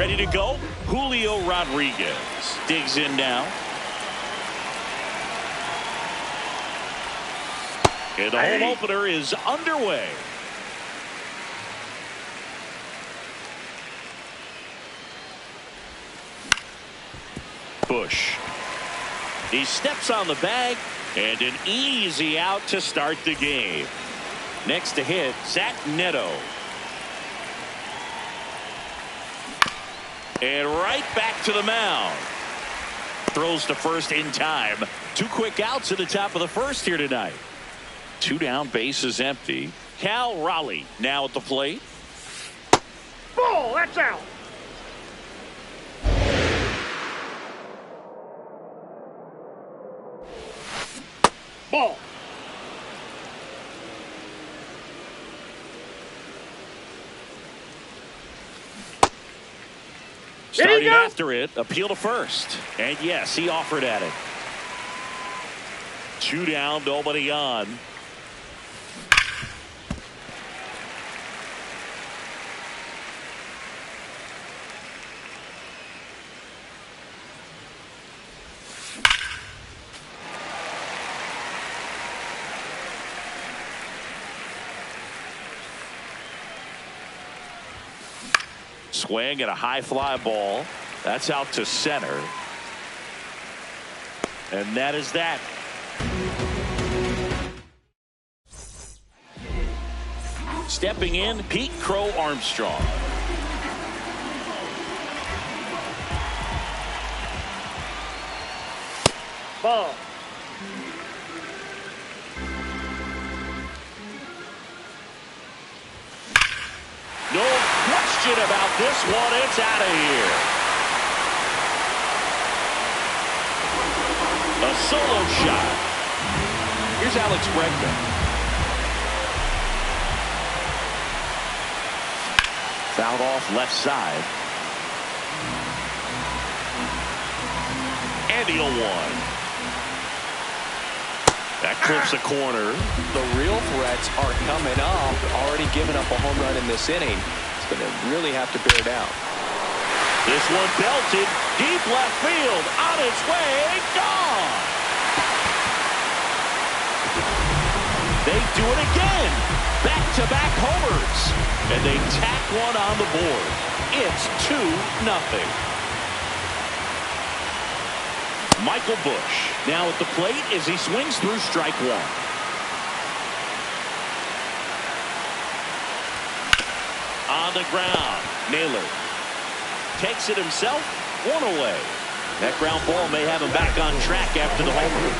ready to go. Julio Rodriguez digs in now. And the home opener is underway. Bush. He steps on the bag, and an easy out to start the game. Next to hit, Zach Neto. And right back to the mound. Throws to first in time. 2 quick outs at the top of the first here tonight. 2 down, bases empty. Cal Raleigh now at the plate. Ball, that's out. Ball. Starting after it, appeal to first. And yes, he offered at it. 2 down, nobody on. Swing at a high fly ball. That's out to center. And that is that. Stepping in, Pete Crow Armstrong. Ball. No question about this one. It's out of here. A solo shot. Here's Alex Bregman. Fouled off left side. And he'll one. That clips a corner. The real threats are coming up. Already giving up a home run in this inning. It's going to really have to bear down. This one belted deep left field. On its way. Gone. They do it again. Back-to-back homers. And they tack one on the board. It's 2-0. Michael Bush now at the plate as he swings through strike 1. On the ground, Naylor takes it himself, 1 away. That ground ball may have him back on track after the homer.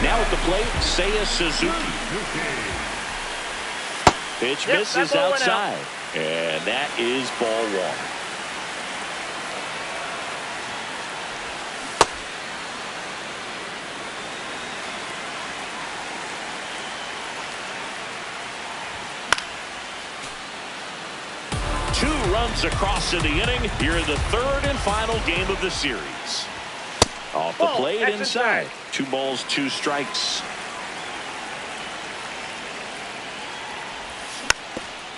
Now at the plate, Seiya Suzuki. Pitch misses outside, and that is ball 1. Two runs across in the inning here in the 3rd and final game of the series. Off the plate inside. 2 balls, 2 strikes.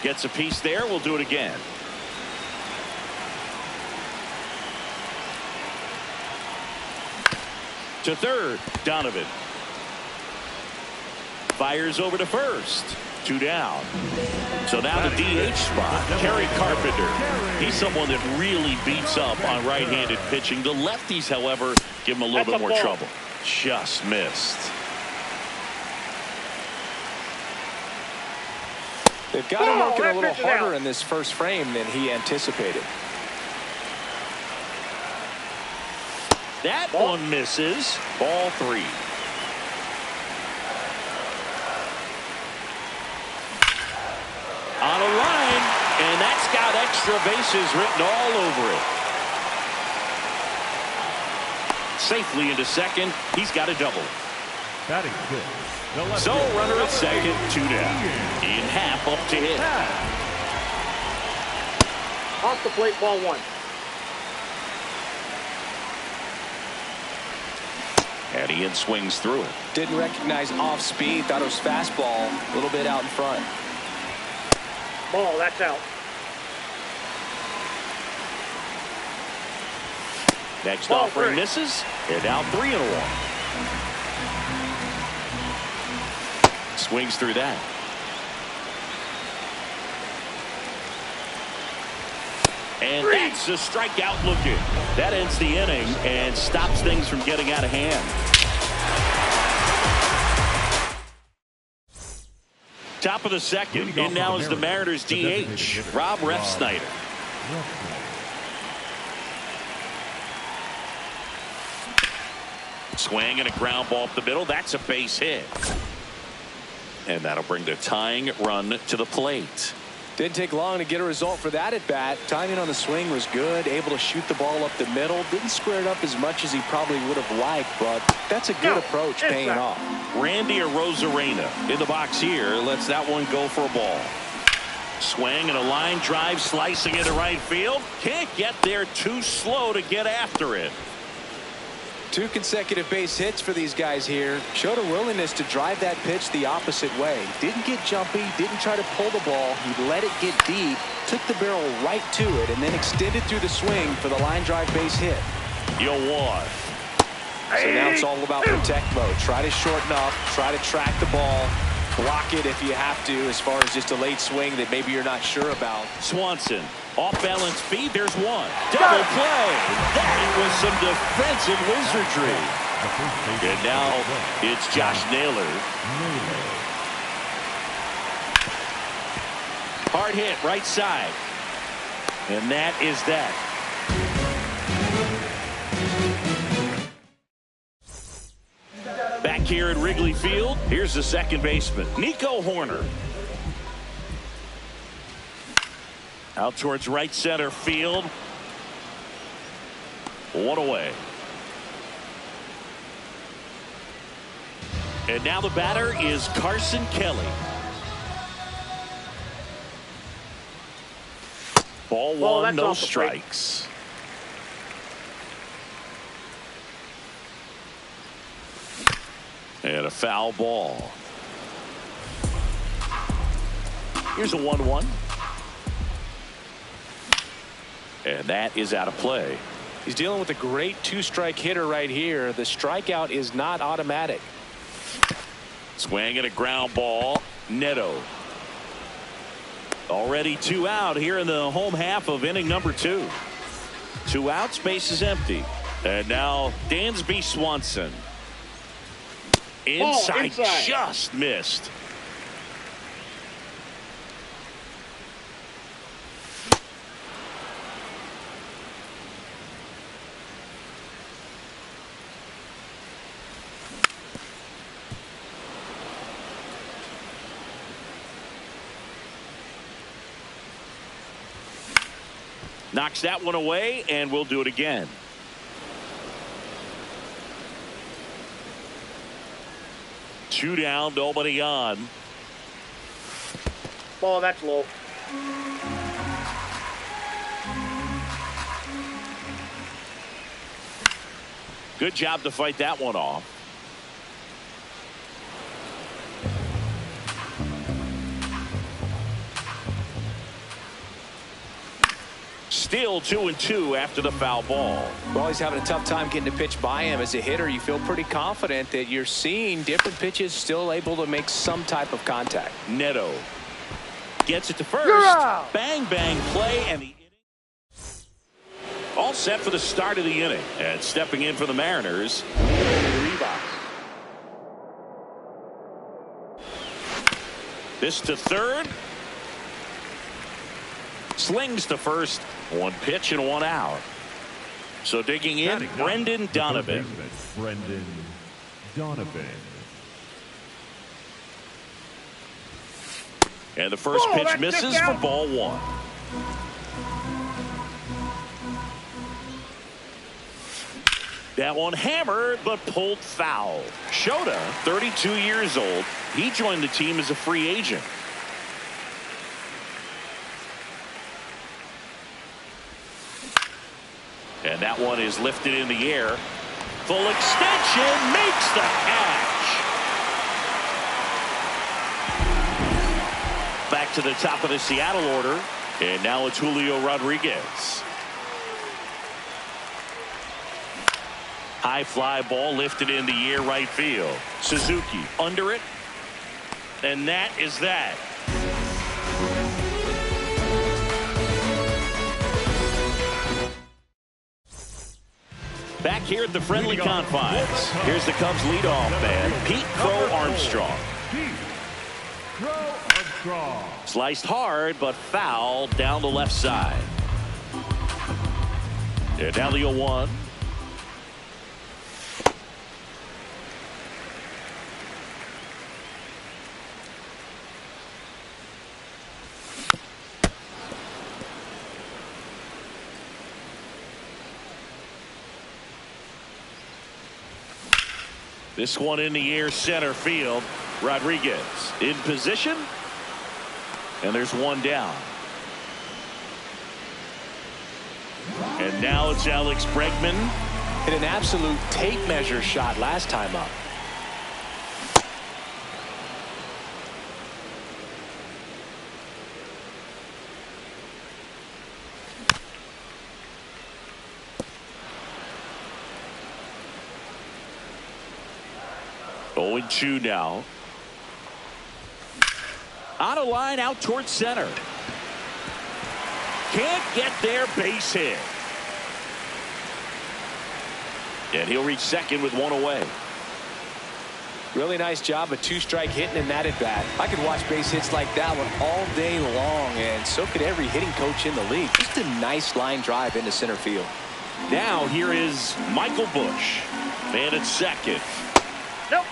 Gets a piece there. We'll do it again. To third, Donovan. Fires over to first. 2 down. So now the DH spot, Kerry Carpenter. He's someone that really beats up on right-handed pitching. The lefties, however, give him a little bit more trouble. Just missed. They've got him working a little harder in this first frame than he anticipated. That one misses. Ball 3. On a line, and that's got extra bases written all over it. Safely into second. He's got a double. Batting good. So runner at second, 2 down. In half up to hit. Off the plate, ball 1. And Ian swings through it. Didn't recognize off speed. Thought it was fastball. A little bit out in front. Ball, that's out. Next Ball offering three. misses. And now 3-1. Swings through that. And that's a strikeout looking. That ends the inning and stops things from getting out of hand. Top of the second. In now is the Mariners DH, Rob Refsnyder. Swing and a ground ball up the middle. That's a base hit. And that'll bring the tying run to the plate. Didn't take long to get a result for that at bat. Timing on the swing was good. Able to shoot the ball up the middle. Didn't square it up as much as he probably would have liked, but that's a good approach paying off. Randy Arozarena in the box here. Lets that one go for a ball. Swing and a line drive slicing into right field. Can't get there, too slow to get after it. 2 consecutive base hits for these guys here. Showed a willingness to drive that pitch the opposite way. Didn't get jumpy, didn't try to pull the ball. He let it get deep, took the barrel right to it, and then extended through the swing for the line drive base hit. You'll want. So now it's all about protect mode. Try to shorten up, try to track the ball, block it if you have to, as far as just a late swing that maybe you're not sure about. Swanson. Off balance feed. There's one. Double play. That was some defensive wizardry. And now it's Josh Naylor. Hard hit right side. And that is that. Back here at Wrigley Field, here's the second baseman, Nico Horner. Out towards right center field. 1 away. And now the batter is Carson Kelly. Ball one, no strikes. And a foul ball. Here's a 1-1. And that is out of play. He's dealing with a great 2-strike hitter right here. The strikeout is not automatic. Swing and a ground ball. Neto. Already 2 out here in the home half of inning number 2. 2 outs, base is empty. And now Dansby Swanson. Inside, just missed. Knocks that one away, and we'll do it again. Two down, nobody on. Ball, that's low. Good job to fight that one off. Still 2-2 after the foul ball. Well, he's having a tough time getting a pitch by him. As a hitter, you feel pretty confident that you're seeing different pitches still able to make some type of contact. Neto gets it to first. Bang, bang play, and the inning all set for the start of the inning. And stepping in for the Mariners, this to third. Slings to first. 1 pitch and 1 out. So digging in, Brendan Donovan. Brendan Donovan. And the first pitch misses for ball 1. That one hammered but pulled foul. Shota, 32 years old. He joined the team as a free agent. And that one is lifted in the air. Full extension, makes the catch. Back to the top of the Seattle order. And now it's Julio Rodriguez. High fly ball lifted in the air right field. Suzuki under it. And that is that. Back here at the friendly confines. Here's the Cubs leadoff man, Pete Crow Armstrong. Sliced hard, but foul down the left side. And now the 0-1. This one in the air center field. Rodriguez in position. And there's one down. And now it's Alex Bregman. Hit an absolute tape measure shot last time up. Going 2 now. On a line out towards center. Can't get there, base hit. And he'll reach second with one away. Really nice job, a 2-strike hitting in that at bat. I could watch base hits like that one all day long, and so could every hitting coach in the league. Just a nice line drive into center field. Now here is Michael Busch. Man at second. Nope.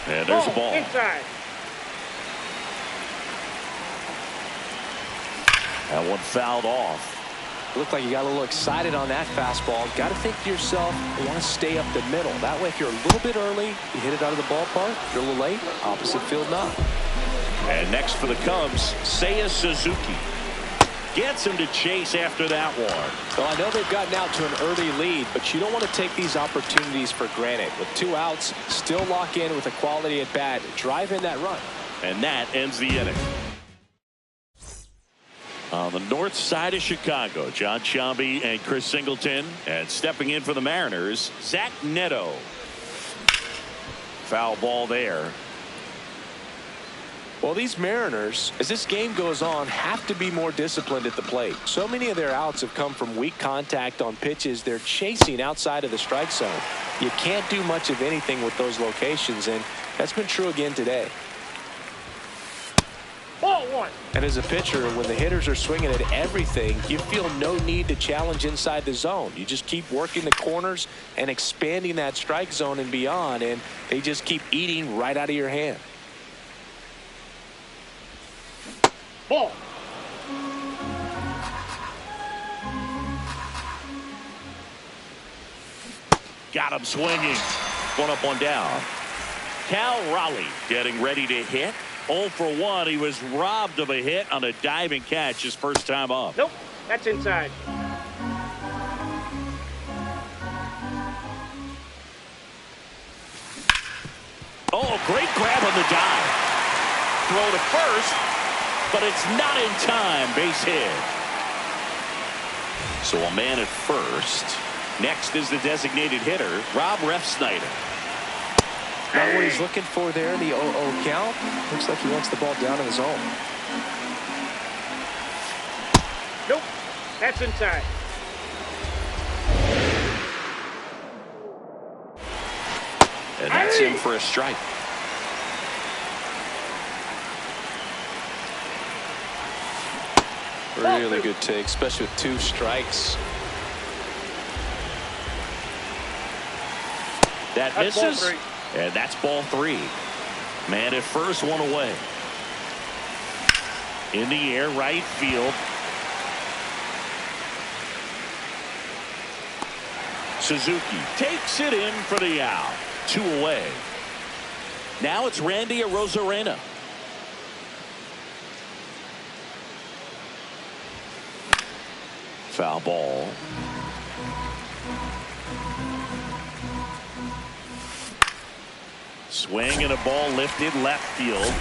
And there's a ball. Inside. That one fouled off. Looked like you got a little excited on that fastball. Got to think to yourself, you want to stay up the middle. That way, if you're a little bit early, you hit it out of the ballpark. If you're a little late, opposite field not. And next for the Cubs, Seiya Suzuki. Gets him to chase after that one. Well, I know they've gotten out to an early lead, but you don't want to take these opportunities for granted. With 2 outs, still lock in with a quality at bat. Drive in that run. And that ends the inning. On the north side of Chicago, John Sciambi and Chris Singleton. And stepping in for the Mariners, Zach Neto. Foul ball there. Well, these Mariners, as this game goes on, have to be more disciplined at the plate. So many of their outs have come from weak contact on pitches they're chasing outside of the strike zone. You can't do much of anything with those locations, and that's been true again today. Ball 1. And as a pitcher, when the hitters are swinging at everything, you feel no need to challenge inside the zone. You just keep working the corners and expanding that strike zone and beyond, and they just keep eating right out of your hand. Ball. Got him swinging. One up, one down. Cal Raleigh getting ready to hit. 0 for 1. He was robbed of a hit on a diving catch his first time up. Nope. That's inside. Oh, great grab on the dive. Throw to first, but it's not in time. Base hit. So a man at first. Next is the designated hitter, Rob Refsnyder. Not what he's looking for there, the 0-0 count. Looks like he wants the ball down in the zone. Nope. That's inside. And that's in for a strike. Really good take, especially with 2 strikes. That misses. And that's ball 3. Man at first, one away. In the air, right field. Suzuki takes it in for the out. 2 away. Now it's Randy Arozarena. Foul ball. Swing and a ball lifted left field.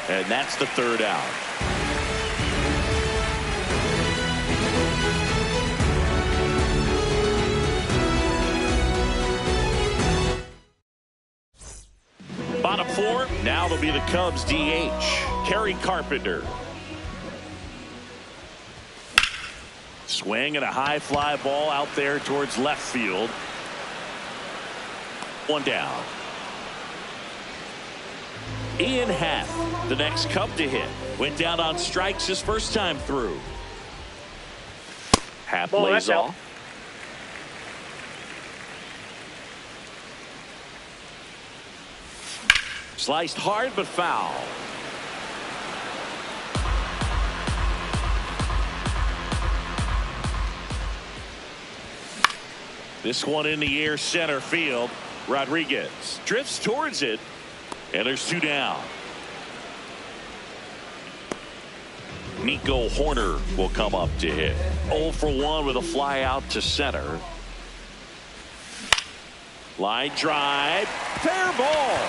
And that's the 3rd out. Bottom four, now it'll be the Cubs DH, Kerry Carpenter. Swing and a high fly ball out there towards left field. One down. Ian Happ, the next Cub to hit. Went down on strikes his first time through. Happ lays off. Sliced hard but foul. This one in the air, center field. Rodriguez drifts towards it, and there's two down. Nico Horner will come up to hit. 0 for 1 with a fly out to center. Line drive, fair ball.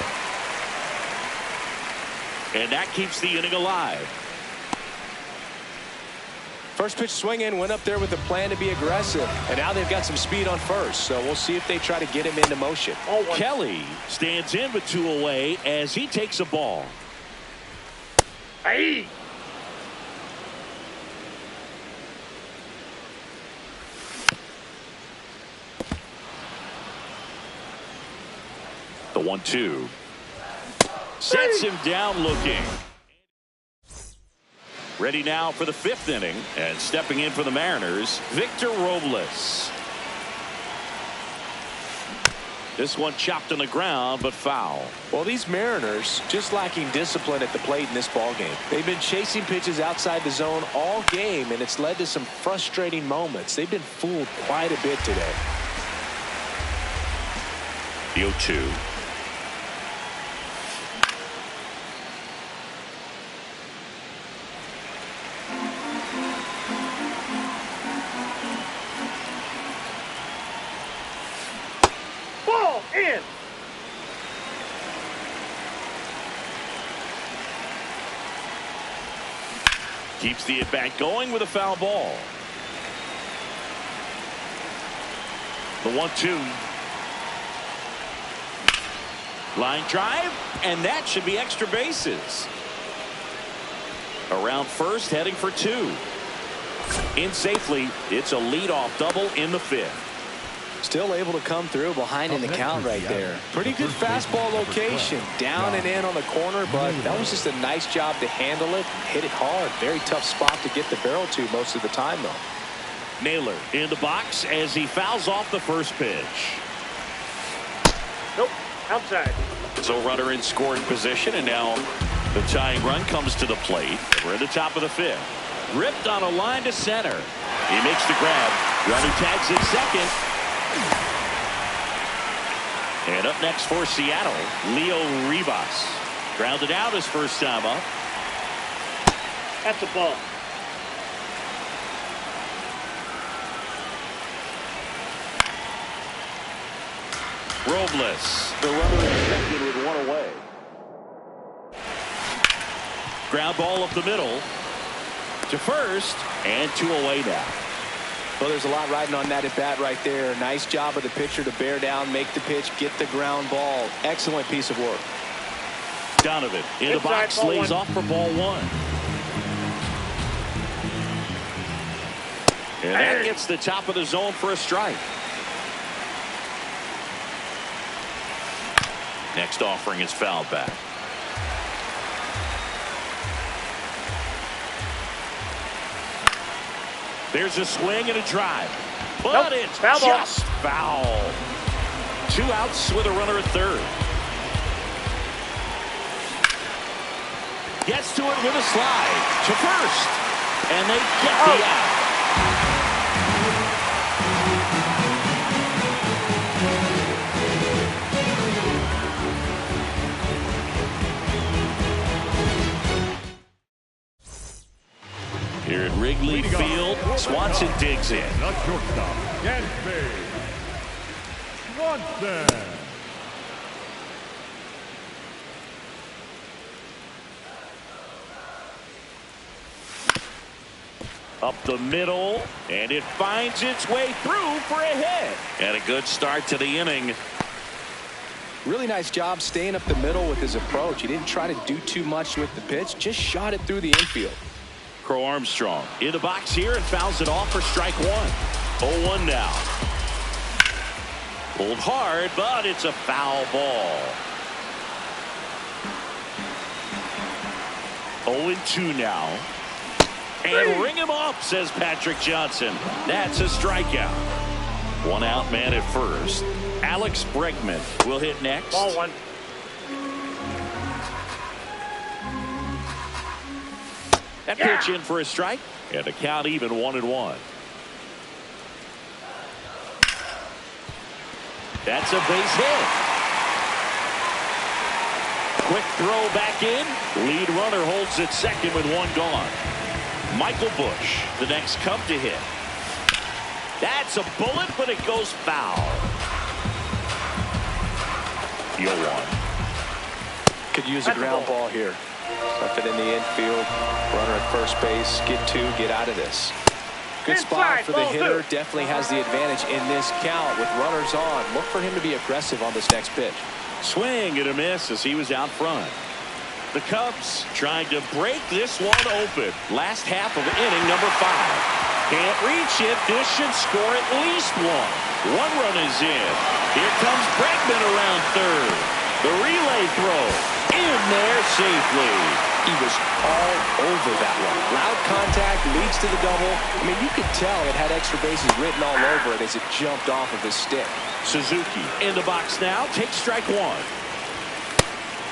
And that keeps the inning alive. First pitch swing in, went up there with a plan to be aggressive, and now they've got some speed on first, so we'll see if they try to get him into motion. Kelly stands in with 2 away as he takes a ball. Hey. The 1-2 sets him down looking. Ready now for the 5th inning, and stepping in for the Mariners, Victor Robles. This one chopped on the ground, but foul. Well, these Mariners just lacking discipline at the plate in this ballgame. They've been chasing pitches outside the zone all game, and it's led to some frustrating moments. They've been fooled quite a bit today. The 0-2. In. Keeps the at-bat going with a foul ball. The 1-2. Line drive, and that should be extra bases. Around first, heading for 2. In safely, it's a leadoff double in the 5th. Still able to come through behind in the count right there. Pretty good fastball location. Down and in on the corner, but that was just a nice job to handle it. Hit it hard. Very tough spot to get the barrel to most of the time, though. Naylor in the box as he fouls off the first pitch. Nope. Outside. So runner in scoring position, and now the tying run comes to the plate. We're at the top of the 5th. Ripped on a line to center. He makes the grab. Runner tags at second. And up next for Seattle, Leo Rivas. Grounded out his first time up. That's a ball. Robles, the runner expected with 1 away. Ground ball up the middle to first, and 2 away now. Well, there's a lot riding on that at bat right there. Nice job of the pitcher to bear down, make the pitch, get the ground ball. Excellent piece of work. Donovan in the box, lays off for ball 1. And that gets the top of the zone for a strike. Next offering is fouled back. There's a swing and a drive, but it's just foul. 2 outs with a runner at third. Gets to it with a slide to first, and they get the out. Here at Wrigley Field, Swanson digs in. The shortstop, Gansby. Swanson. Up the middle, and it finds its way through for a hit. And a good start to the inning. Really nice job staying up the middle with his approach. He didn't try to do too much with the pitch, just shot it through the infield. Crow Armstrong in the box here and fouls it off for strike one. 0-1 now. Pulled hard, but it's a foul ball. 0-2 now. And ring him up, says Patrick Johnson. That's a strikeout. One out man at first. Alex Bregman will hit next. Ball one. That pitch in for a strike. And the count even 1-1. That's a base hit. Quick throw back in. Lead runner holds at second with one gone. Michael Busch, the next Cub to hit. That's a bullet, but it goes foul. 0-1. Could use a ground ball here. Stuff it in the infield. Runner at first base. Get two. Get out of this. Good spot for the hitter. Definitely has the advantage in this count with runners on. Look for him to be aggressive on this next pitch. Swing and a miss as he was out front. The Cubs trying to break this one open. Last half of inning number 5. Can't reach it. This should score at least one. One run is in. Here comes Bregman around third. The relay throw in there safely. He was all over that one. Loud contact leads to the double. I mean, you could tell it had extra bases written all over it as it jumped off of his stick. Suzuki in the box now. Takes strike one.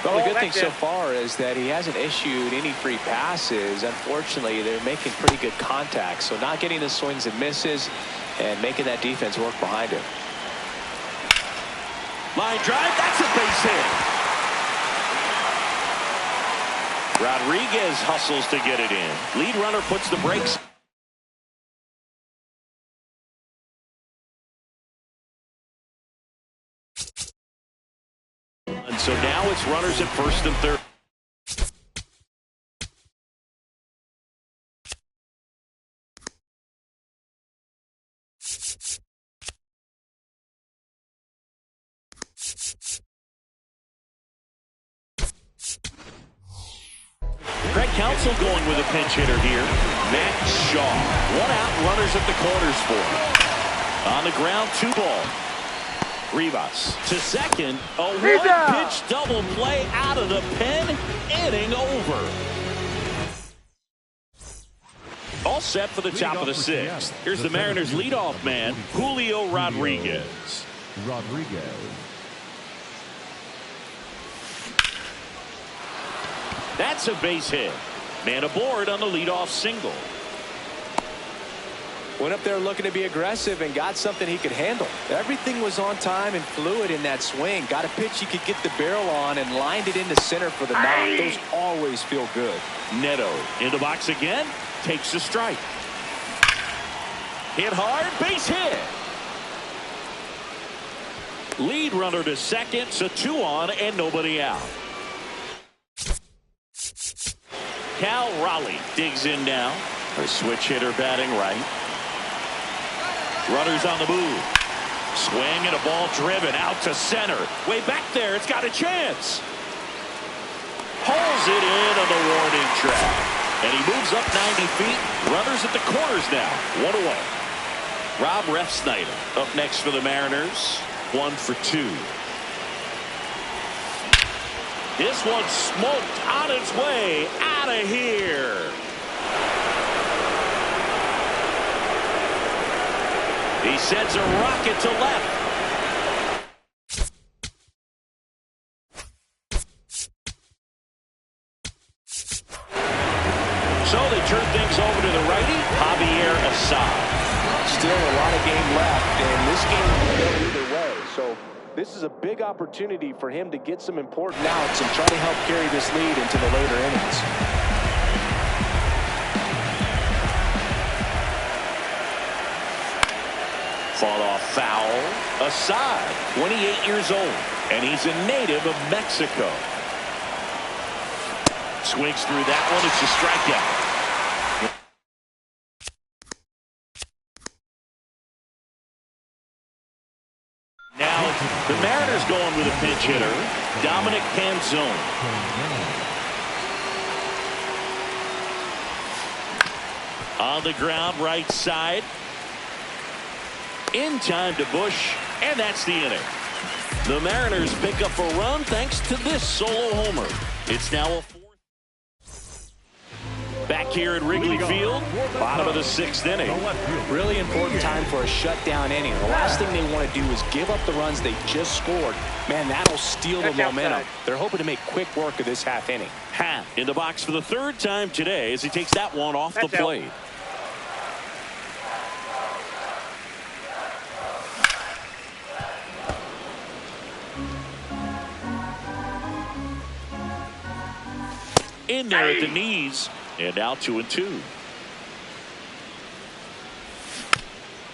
Well, the good thing so far is that he hasn't issued any free passes. Unfortunately, they're making pretty good contact. So not getting the swings and misses and making that defense work behind him. Line drive. That's a base hit. Rodriguez hustles to get it in. Lead runner puts the brakes. And so now it's runners at first and third. Craig Counsell going with a pinch hitter here. Matt Shaw. One out, runners at the corners for him. On the ground, 2 ball. Rivas to second. A one-pitch double play out of the pen. Inning over. All set for the top of the 6th. Here's the Mariners leadoff man, Julio Rodriguez. That's a base hit. Man aboard on the leadoff single. Went up there looking to be aggressive and got something he could handle. Everything was on time and fluid in that swing. Got a pitch he could get the barrel on and lined it into center for the knock. Those always feel good. Neto in the box again. Takes a strike. Hit hard. Base hit. Lead runner to second. So 2 on and nobody out. Cal Raleigh digs in now. A switch hitter batting right. Runners on the move. Swing and a ball driven out to center. Way back there. It's got a chance. Pulls it in on the warning track. And he moves up 90 feet. Runners at the corners now. 1 away. Rob Refsnyder up next for the Mariners. 1 for 2. This one smoked on its way out of here. He sends a rocket to left. So they turn things over to the righty, Javier Assad. Still a lot of game left, and this game can go either way. So this is a big opportunity for him to get some important outs and try to help carry this lead into the later innings. Fought off foul. Assad, 28 years old, and he's a native of Mexico. Swings through that one. It's a strikeout. Now The Mariners going with a pinch hitter, Dominic Canzone. On the ground, right side. In time to Bush, and that's the inning. The Mariners pick up a run thanks to this solo homer. It's now a fourth. Back here at Wrigley Field, bottom of the sixth inning. Really important time for a shutdown inning. The last thing they want to do is give up the runs they just scored. Man, that'll steal the momentum. Outside. They're hoping to make quick work of this half inning. Happ in the box for the third time today as he takes that one off the plate. In there at the knees, and now 2-2.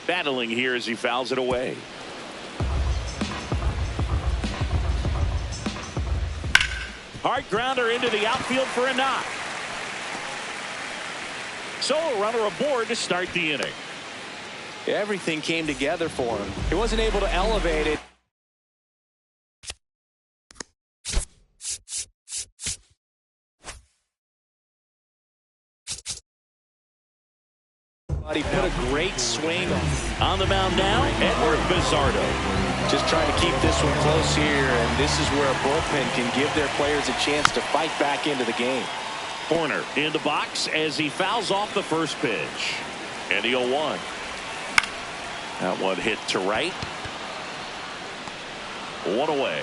Battling here as he fouls it away. Hard grounder into the outfield for a knock. Solo runner aboard to start the inning. Everything came together for him. He wasn't able to elevate it. But he put a great swing on the mound now, Edward Bizzardo. Just trying to keep this one close here, and this is where a bullpen can give their players a chance to fight back into the game. Horner in the box as he fouls off the first pitch. And the 0-1. That one hit to right. One away.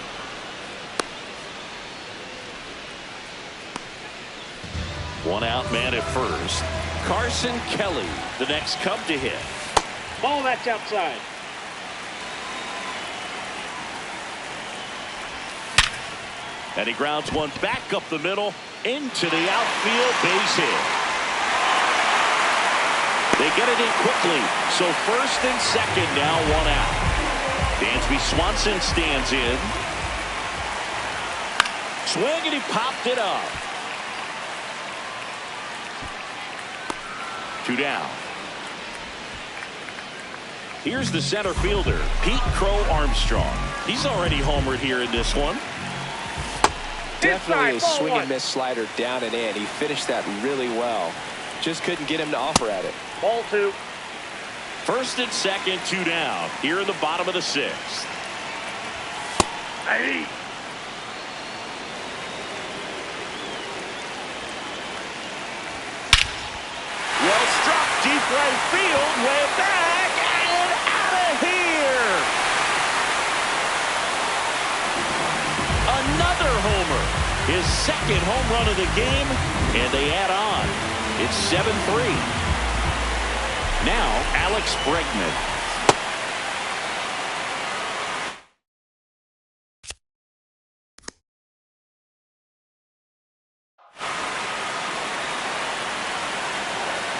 One out man at first. Carson Kelly, the next Cub to hit. Ball, that's outside. And he grounds one back up the middle into the outfield, base hit. They get it in quickly, so first and second now, one out. Dansby Swanson stands in. Swing, and he popped it up. 2 down. Here's the center fielder, Pete Crow Armstrong. He's already homered here in this one. Definitely a swing and miss slider down and in. He finished that really well. Just couldn't get him to offer at it. Ball 2. First and second, 2 down. Here in the bottom of the sixth. Hey. Well struck, deep right field, way back, and out of here. Another homer. His second home run of the game, and they add on. It's 7-3. Now, Alex Bregman.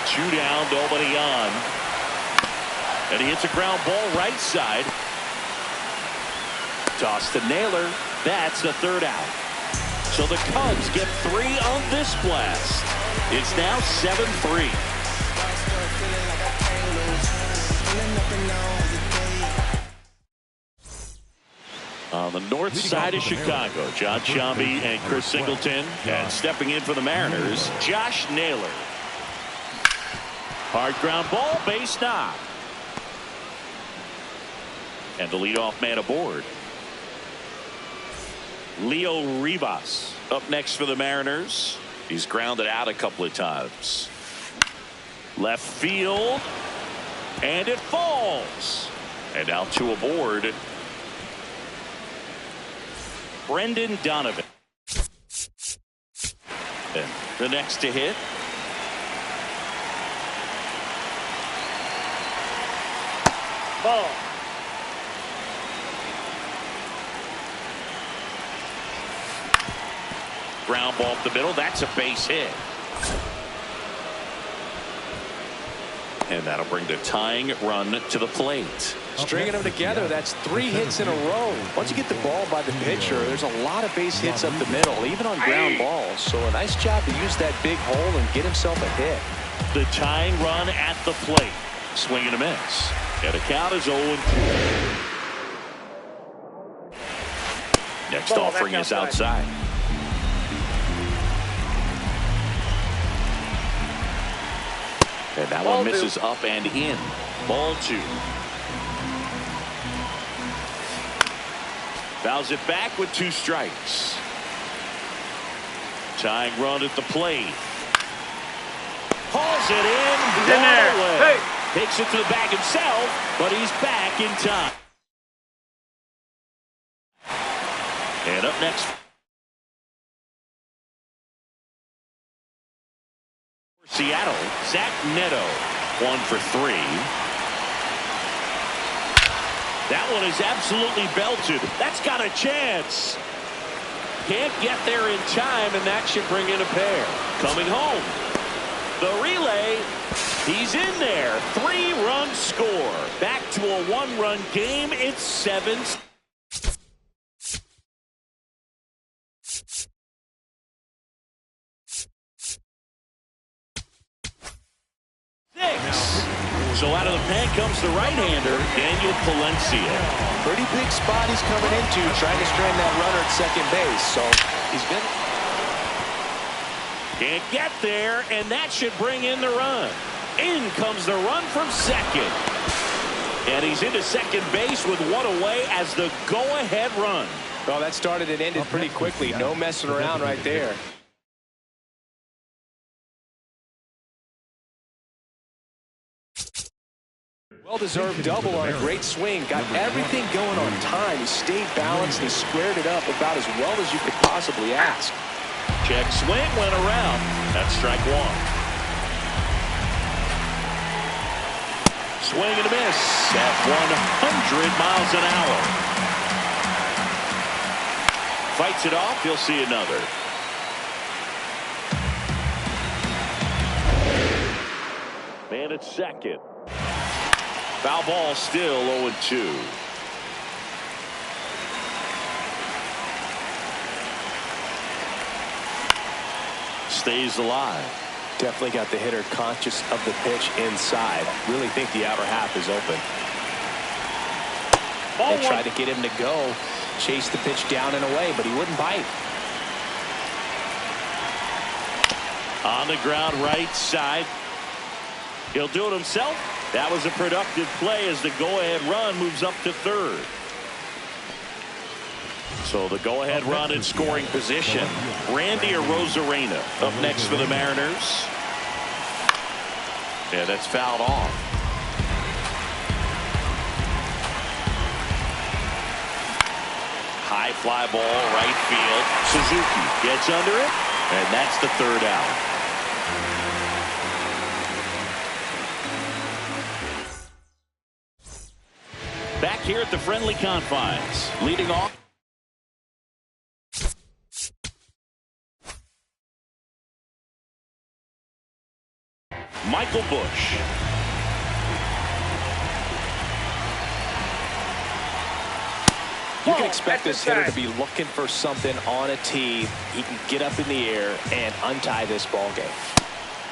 Two down, nobody on. And he hits a ground ball right side. Toss to Naylor. That's the third out. So the Cubs get 3 on this blast. It's now 7-3. On the north side of Chicago, John Sciambi and Chris Singleton. And stepping in for the Mariners, Josh Naylor. Hard ground ball, base knock. And the leadoff man aboard. Leo Rivas up next for the Mariners. He's grounded out a couple of times. Left field. And it falls. And now 2 aboard. Brendan Donovan. And the next to hit. Ball. Ground ball up the middle. That's a base hit. And that'll bring the tying run to the plate. Stringing them together, that's 3 hits in a row. Once you get the ball by the pitcher, there's a lot of base hits up the middle, even on ground balls. So a nice job to use that big hole and get himself a hit. The tying run at the plate. Swing and a miss. And the count is 0-2. Next Ball, offering that's is outside. And that Ball one two. misses up and in. Ball 2. Fouls it back with 2 strikes. Tying run at the plate. Hauls it in. He's in there. Away. Hey. Takes it to the bag himself, but he's back in time. And up next, Seattle, Zach Neto, 1 for 3. That one is absolutely belted. That's got a chance. Can't get there in time, and that should bring in a pair. Coming home. The relay. He's in there. 3-run score. Back to a 1-run game. It's 7. So out of the pen comes the right-hander, Daniel Palencia. Pretty big spot he's coming into, trying to strand that runner at second base. So he's been. Can't get there, and that should bring in the run. In comes the run from second. And he's into second base with 1 away as the go-ahead run. Well, that started and ended pretty quickly. No messing around right there. Well-deserved double on a great swing. Got everything going on time. He stayed balanced and squared it up about as well as you could possibly ask. Check swing went around. That's strike 1. Swing and a miss at 100 miles an hour. Fights it off. He'll see another. Man at second. Foul ball still 0-2. Stays alive. Definitely got the hitter conscious of the pitch inside. Really think the outer half is open. They tried to get him to go. Chase the pitch down and away, but he wouldn't bite. On the ground right side. He'll do it himself. That was a productive play as the go-ahead run moves up to third. So the go-ahead run in scoring position. Randy Arozarena up next for the Mariners. Yeah, that's fouled off. High fly ball, right field. Suzuki gets under it, and that's the 3rd out. Back here at the friendly confines, leading off. Michael Busch. You can expect this hitter to be looking for something on a tee. He can get up in the air and untie this ball game.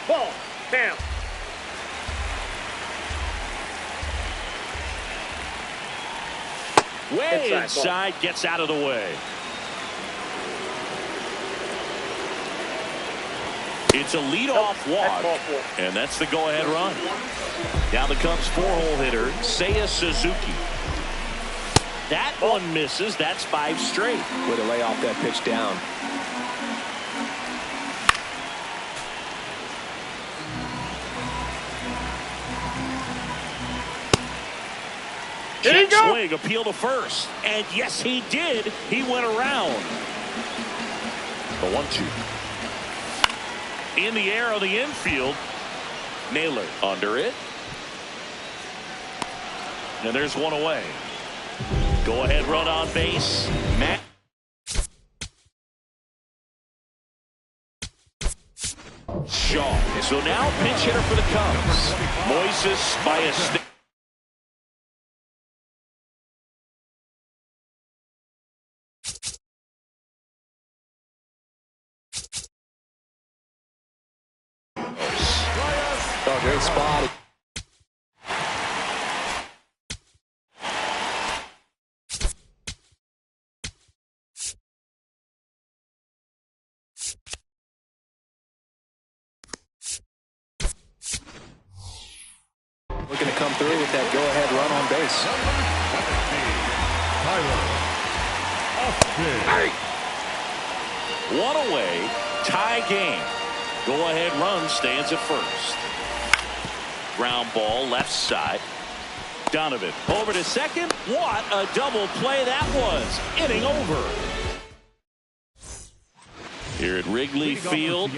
Ball. Down. Way inside, gets out of the way. It's a leadoff walk, and that's the go-ahead run. Now the Cubs 4-hole hitter, Seiya Suzuki. That one misses. That's 5 straight. Way to lay off that pitch down. Check swing, appeal to first. And yes, he did. He went around. The 1-2. In the air on the infield. Naylor under it. And there's 1 away. Go ahead run on base. Matt. Shaw. So now pinch hitter for the Cubs. Moises by a stick. Oh, great spot. looking to come through with that go-ahead run on base. One away, tie game. Go-ahead run stands at first. Ground ball left side. Donovan over to second. What a double play that was. Inning over. Here at Wrigley Field,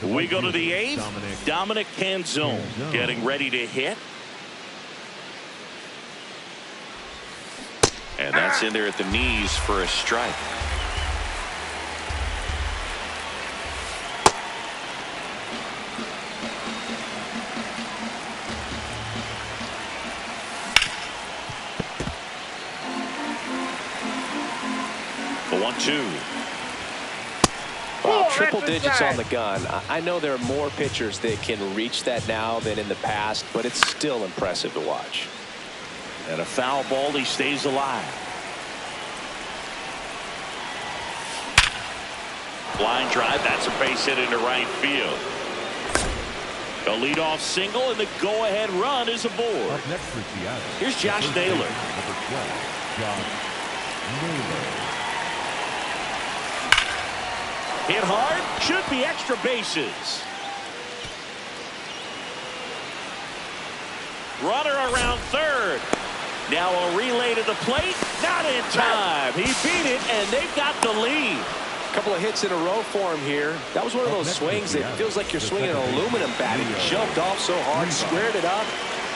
we go to the eighth. Dominic Canzone getting ready to hit. And that's in there at the knees for a strike. The 1-2. Well, triple digits on the gun. I know there are more pitchers that can reach that now than in the past, but it's still impressive to watch. And a foul ball, he stays alive. Line drive, that's a base hit into right field. The leadoff single, and the go-ahead run is aboard. Up next for Seattle. Here's Josh Naylor. Number 12, Josh Naylor. Hit hard, should be extra bases. Runner around third. Now a relay to the plate, not in time. He beat it, and they've got the lead. A couple of hits in a row for him here. That was one of those swings that feels like you're swinging an aluminum bat. He jumped off so hard, squared it up,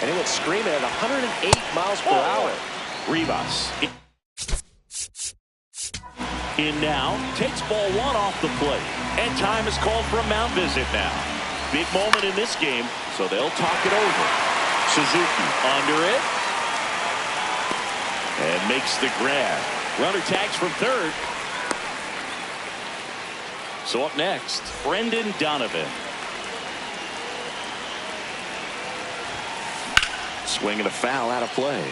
and it went screaming at 108 miles per hour. Rivas. In now, takes ball one off the plate. And time is called for a mound visit now. Big moment in this game, so they'll talk it over. Suzuki under it. And makes the grab. Runner tags from third. So up next, Brendan Donovan. Swinging a foul out of play.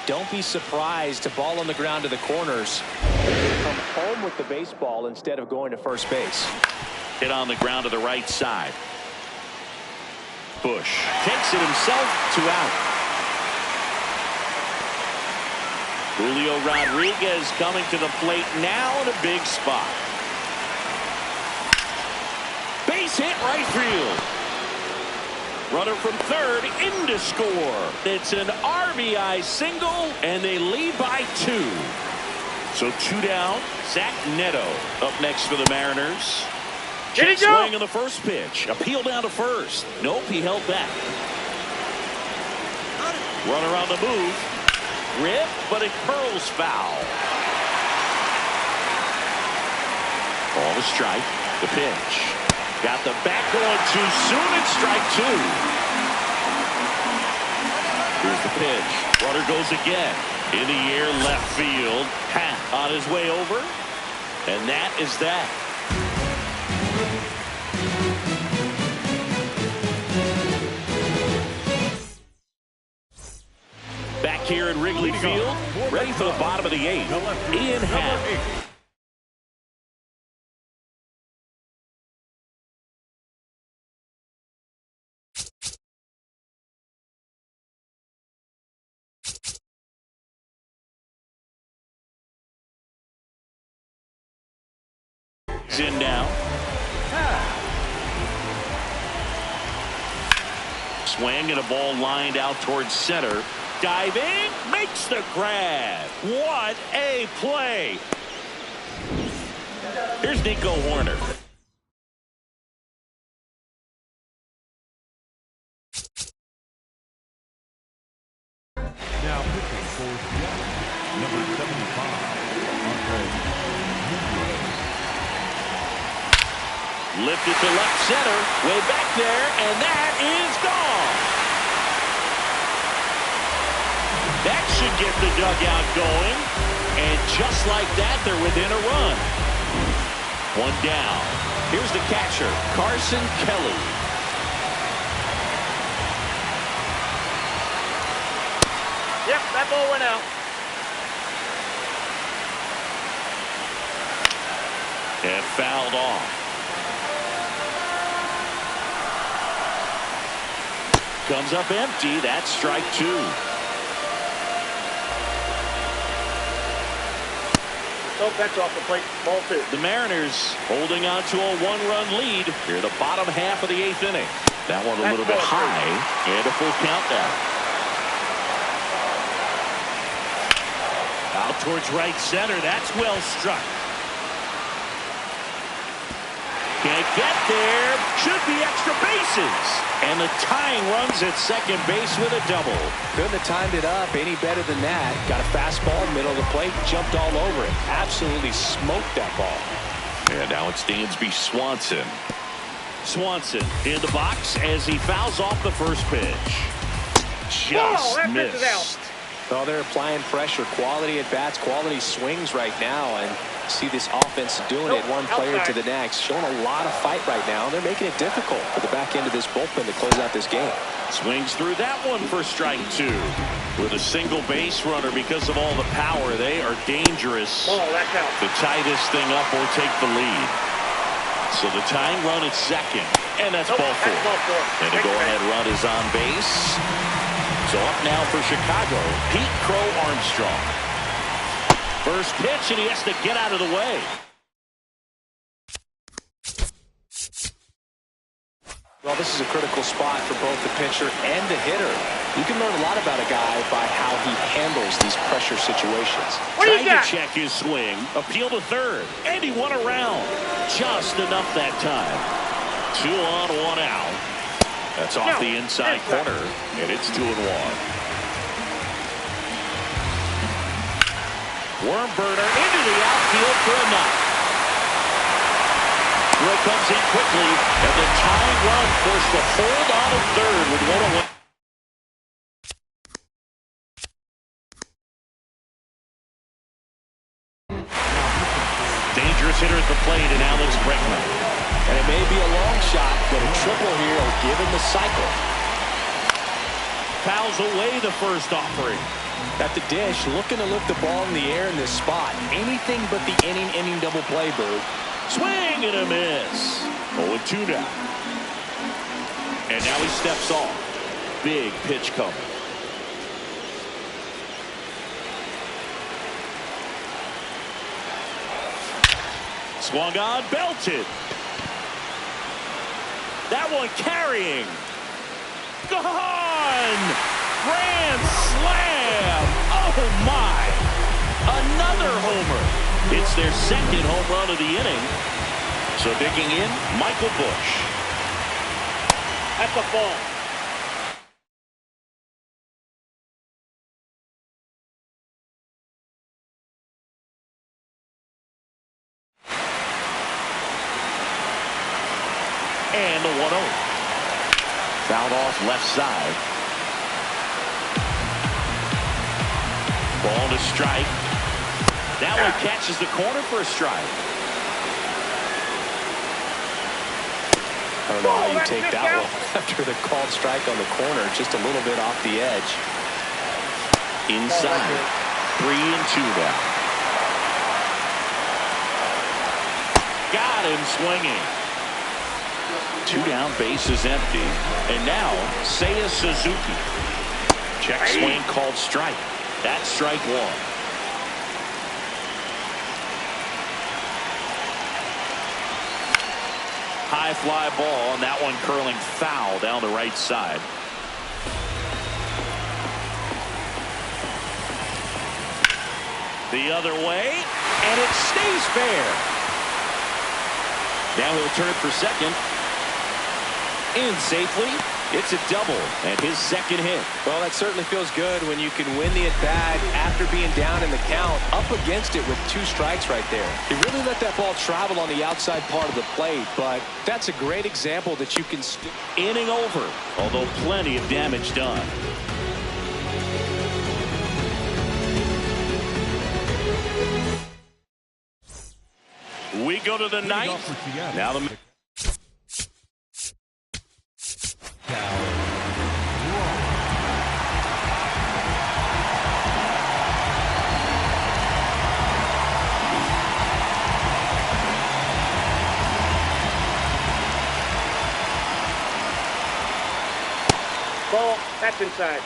Don't be surprised to ball on the ground to the corners. Come home with the baseball instead of going to first base. Hit on the ground to the right side. Bush takes it himself to out. Julio Rodriguez coming to the plate now in a big spot. Base hit right field. Runner from third in to score. It's an RBI single, and they lead by 2. So 2 down. Zach Neto up next for the Mariners. Check swing on the first pitch. Appeal down to first. Nope, he held back. Runner on the move. Rip, but it curls foul. Ball to strike. The pitch. Got the bat going too soon, and strike 2. Here's the pitch. Runner goes again. In the air, left field. On his way over. And that is that. Back here at Wrigley Field, ready for the bottom of the 8th. Ian Happ. In now. Swing and a ball lined out towards center. Diving, makes the grab. What a play. Here's Nico Horner. Now pitching for Seattle, number 75, Lifted to left center, way back there, and that is gone. That should get the dugout going, and just like that, they're within a run. 1 down. Here's the catcher, Carson Kelly. Yep, that ball went out. And fouled off. comes up empty. That's strike two. Nope, that's off the plate. Ball two. The Mariners holding on to a one-run lead here in the bottom half of the eighth inning. That one a little bit high, and a full count now. Out towards right center. That's well struck. Can't get there. Should be extra bases. And the tying runs at second base with a double. Couldn't have timed it up any better than that. Got a fastball, middle of the plate, jumped all over it. Absolutely smoked that ball. And now it's Dansby Swanson. Swanson in the box as he fouls off the first pitch. Just missed. Well, they're applying pressure, quality at bats, quality swings right now, and see this offense doing it one player to the next, showing a lot of fight right now. They're making it difficult for the back end of this bullpen to close out this game. Swings through that one for strike two. With a single base runner, because of all the power, they are dangerous to tie this thing up or take the lead. So the tying run at second, and that's ball four. And the go-ahead run is on base. So up now for Chicago, Pete Crow Armstrong. First pitch, and he has to get out of the way. Well, this is a critical spot for both the pitcher and the hitter. You can learn a lot about a guy by how he handles these pressure situations. Trying to check his swing, appeal to third, and he won around. Just enough that time. 2 on, 1 out. That's off the inside corner, and it's 2-1. Worm burner into the outfield for a knock. Throw comes in quickly, and the tying run forced to hold on at third with 1 away. Dangerous hitter at the plate in Alex Bregman. And it may be a long shot, but a triple here will give him the cycle. Fouls away the first offering. At the dish, looking to lift the ball in the air in this spot. Anything but the inning double play, Boo. Swing and a miss. 0-2 now. And now he steps off. Big pitch coming. Swung on, belted. That one carrying. Gone! Grand slam! Oh my! Another homer. It's their second home run of the inning. So digging in, Michael Busch. That's a ball. And the 1-0. Fouled off left side. Ball to strike. That one catches the corner for a strike. I don't know how you take that one after the called strike on the corner, just a little bit off the edge. Inside. 3-2 now. Got him swinging. 2 down, base is empty. And now, Seiya Suzuki. Check swing called strike. That's strike 1. High fly ball, and that one curling foul down the right side. The other way, and it stays fair. Now he'll turn for second. In safely. It's a double and his second hit. Well, that certainly feels good when you can win the at-bat after being down in the count, up against it with 2 strikes right there. He really let that ball travel on the outside part of the plate, but that's a great example that you can still. Inning over, although plenty of damage done. We go to the 9th. Now the Ball That's inside.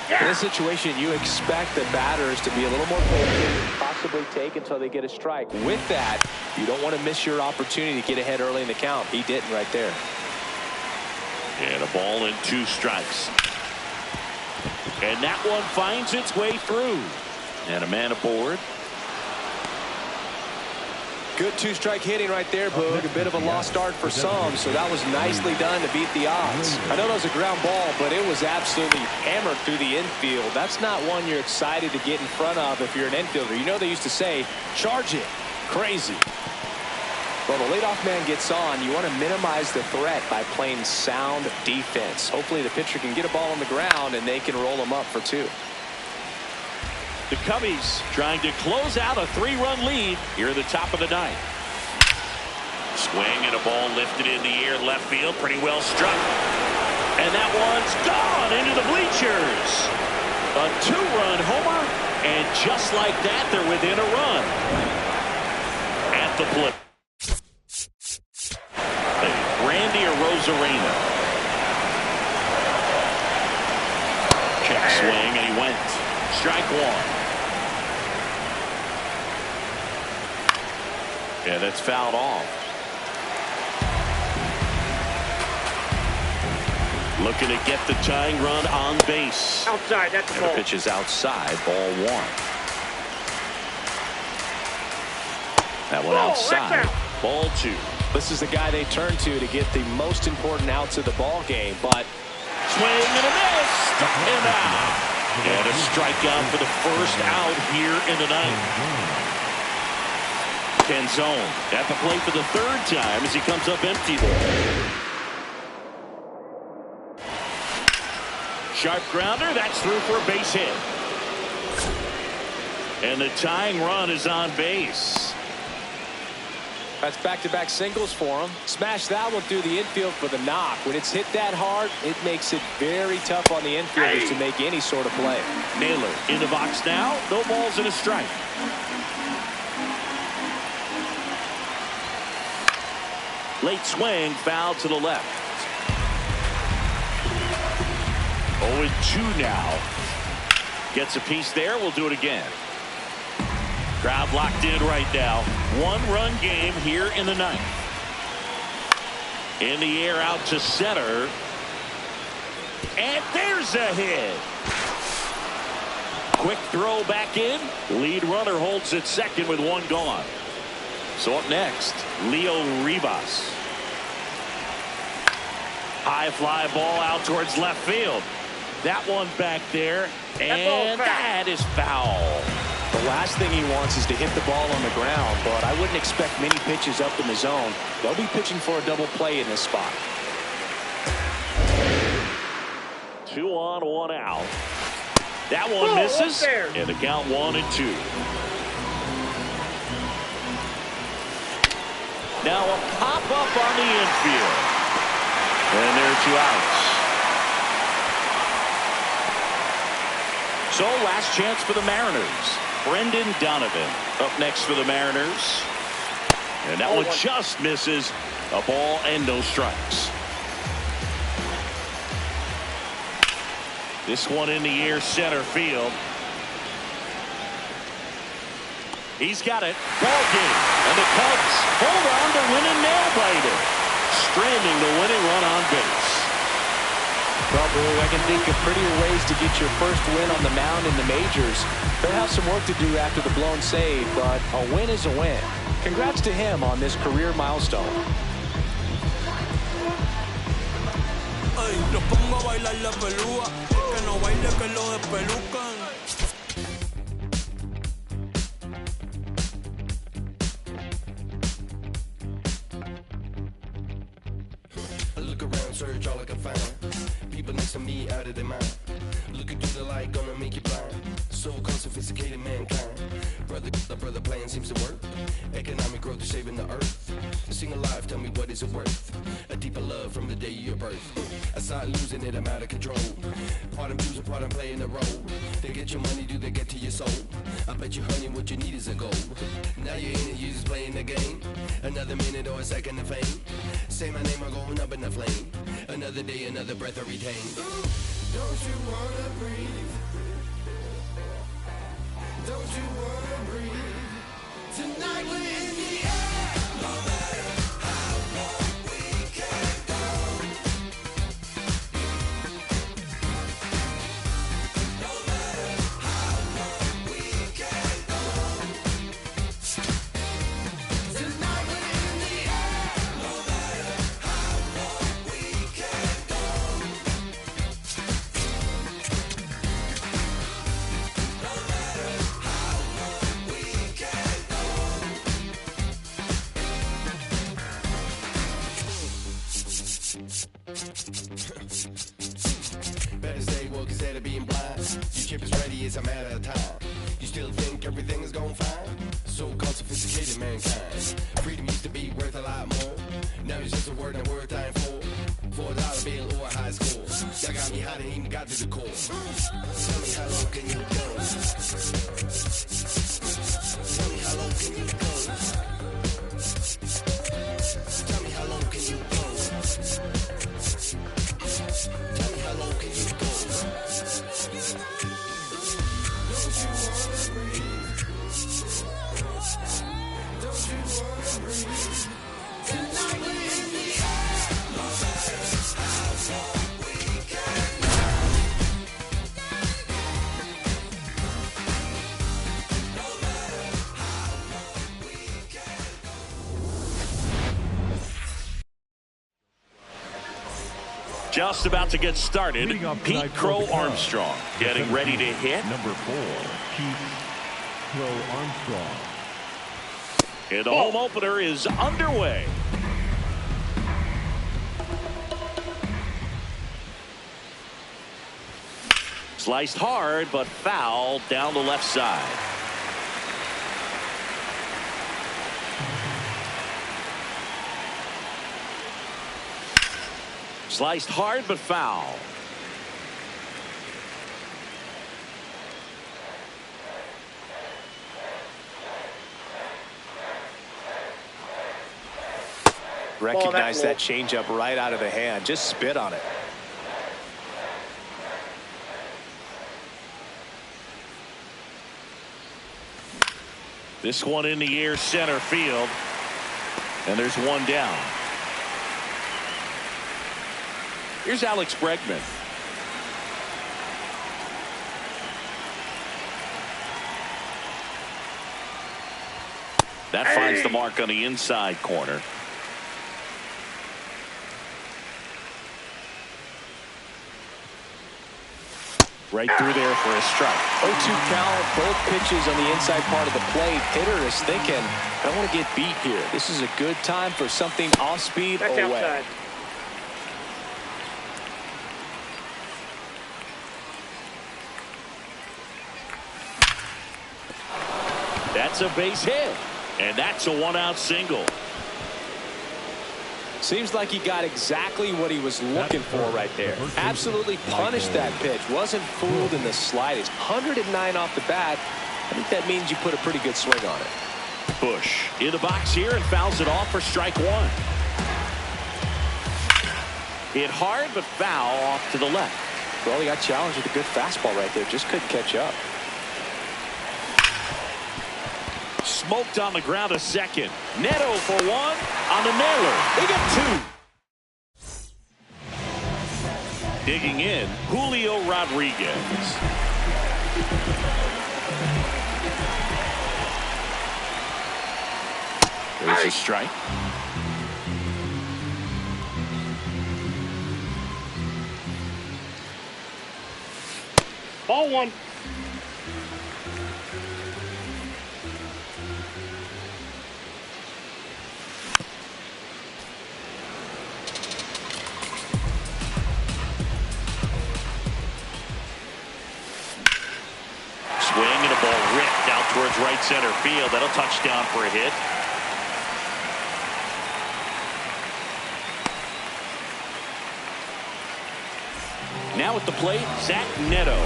In this situation, you expect the batters to be a little more patient, possibly take until they get a strike. With that, you don't want to miss your opportunity to get ahead early in the count. He didn't right there. And a ball and 2 strikes. And that one finds its way through. And a man aboard. Good 2-strike hitting right there, Boog. A bit of a lost start for some, so that was nicely done to beat the odds. I know that was a ground ball, but it was absolutely hammered through the infield. That's not one you're excited to get in front of if you're an infielder. You know they used to say, charge it. Crazy. Well, the leadoff man gets on. You want to minimize the threat by playing sound defense. Hopefully the pitcher can get a ball on the ground and they can roll them up for 2. The Cubbies trying to close out a 3-run lead here at the top of the 9th. Swing and a ball lifted in the air left field, pretty well struck. And that one's gone into the bleachers. A 2-run homer, and just like that, they're within a run. At the plate, Randy Arozarena. Check swing, and he went. Strike 1. Yeah, that's fouled off. Looking to get the tying run on base. Outside, that's the ball. The pitch is outside, ball 1. That one outside, ball 2. This is the guy they turn to get the most important outs of the ball game, but swing and a miss, struck him out. And a strikeout for the first out here in the 9th. Canzone at the plate for the 3rd time as he comes up empty there. Sharp grounder, that's through for a base hit. And the tying run is on base. That's back-to-back singles for him. Smash that one through the infield for the knock. When it's hit that hard, it makes it very tough on the infielders to make any sort of play. Naylor in the box now. No balls and a strike. Late swing, foul to the left. 0-2 now. Gets a piece there. We'll do it again. Crowd locked in right now. 1-run game here in the 9th. In the air out to center. And there's a hit. Quick throw back in. Lead runner holds at second with 1 gone. So up next, Leo Rivas. High fly ball out towards left field. That one back there. And that is foul. The last thing he wants is to hit the ball on the ground, but I wouldn't expect many pitches up in the zone. They'll be pitching for a double play in this spot. 2 on, 1 out. That one misses. And the count 1-2. Now a pop up on the infield. And there are 2 outs. So last chance for the Mariners. Brendan Donovan up next for the Mariners. And that one just misses. A ball and no strikes. This one in the air center field. He's got it. Ball game. And the Cubs hold on to win a nail-biter. Stranding the winning run on base. Well, Boog, I can think of prettier ways to get your first win on the mound in the majors. They'll have some work to do after the blown save, but a win is a win. Congrats to him on this career milestone. Ay, lo pongo a bailar la pelúa, que no baile que lo despelucan. I look around, search all I can find. People next to me out of their mind. Looking through the light, gonna make you blind. So called sophisticated mankind. The brother plan seems to work. Economic growth is saving the earth. Sing alive, tell me what is it worth? A deeper love from the day of your birth. I start losing it, I'm out of control. Part I'm choosing, part I'm playing a role. They get your money, do they get to your soul? I bet you, honey, what you need is a goal. Now you're in it, you just playing the game. Another minute or a second of fame. Say my name, I'm going up in the flame. Another day, another breath I retain. Don't you wanna breathe? Don't you wanna breathe? Tonight we're in the air. No matter how long we can go. No matter how long we can go. Tonight we're in the air. No matter how long we can go. No matter how long we can go. Better stay woke instead of being blind. Your chip is ready, it's a matter of time. You still think everything is going fine? So-called sophisticated mankind. Freedom used to be worth a lot more. Now it's just a word and word dying for. $4 bill or a high score. Y'all got me hot and even got to the core. Tell me how low can you go? Tell me how low can you go? Tell me how low can you go? Tell me how low can you go? Don't you wanna breathe? Don't you wanna breathe? Tonight we're in the air. No matter how long we can go. No matter how long we can go. Just about to get started. Leading off Pete tonight's Crow World Cup, Armstrong getting ready to hit. Number 4, Pete Crow Armstrong. And the home opener is underway. Sliced hard, but foul down the left side. Sliced hard, but foul. Recognize that changeup right out of the hand. Just spit on it. This one in the air, center field. And there's one down. Here's Alex Bregman. That finds the mark on the inside corner. Right through there for a strike. 0-2 count, both pitches on the inside part of the plate. Hitter is thinking, I don't want to get beat here. This is a good time for something off speed That's away. outside. That's a base hit. And that's a one-out single. Seems like he got exactly what he was looking for right there. Absolutely punished that pitch. Wasn't fooled in the slightest. 109 off the bat. I think that means you put a pretty good swing on it. Bush in the box here and fouls it off for strike one. Hit hard, but foul off to the left. Well, he got challenged with a good fastball right there. Just couldn't catch up. Smoked on the ground a second. Neto for one on the nailer. They get two. Digging in, Julio Rodriguez. There's a strike. Ball one. right center field. That'll touch down for a hit. Now at the plate, Zach Neto.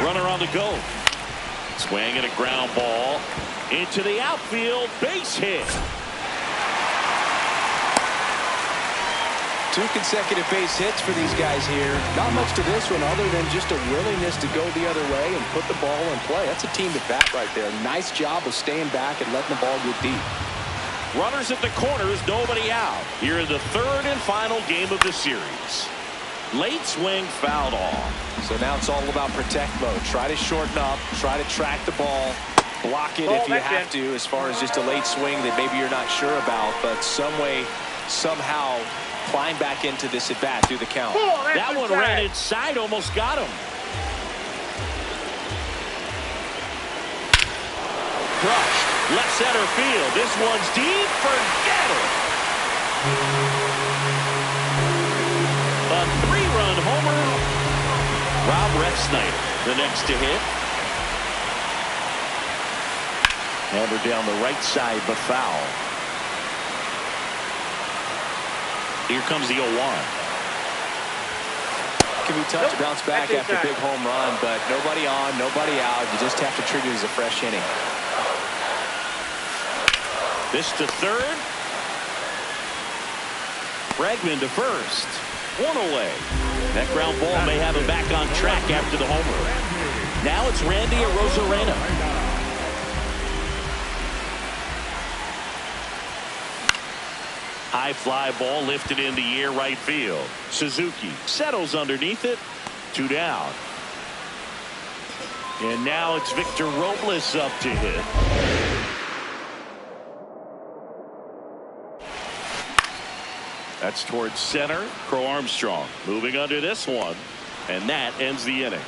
Runner on the go. Swing and a ground ball into the outfield. Base hit. 2 consecutive base hits for these guys here. Not much to this one other than just a willingness to go the other way and put the ball in play. That's a team at bat right there. Nice job of staying back and letting the ball get deep. Runners at the corners, nobody out. Here in the third and final game of the series. Late swing fouled off. So now it's all about protect mode. Try to shorten up, try to track the ball, block it if you have to, as far as just a late swing that maybe you're not sure about, but some way, somehow climb back into this at bat through the count. That one ran inside, almost got him. Crushed. Left center field. This one's deep. Forget it. A 3-run homer. Rob Refsnyder, the next to hit. Hammered down the right side, but foul. Here comes the 0-1. Can be tough to bounce back after a big home run, but nobody on, nobody out. You just have to treat it as a fresh inning. This to third. Bregman to first. 1 away. That ground ball may have him back on track after the homer. Now it's Randy Arozarena. High fly ball lifted in the air right field. Suzuki settles underneath it. 2 down. And now it's Victor Robles up to hit. That's towards center. Crow Armstrong moving under this one. And that ends the inning.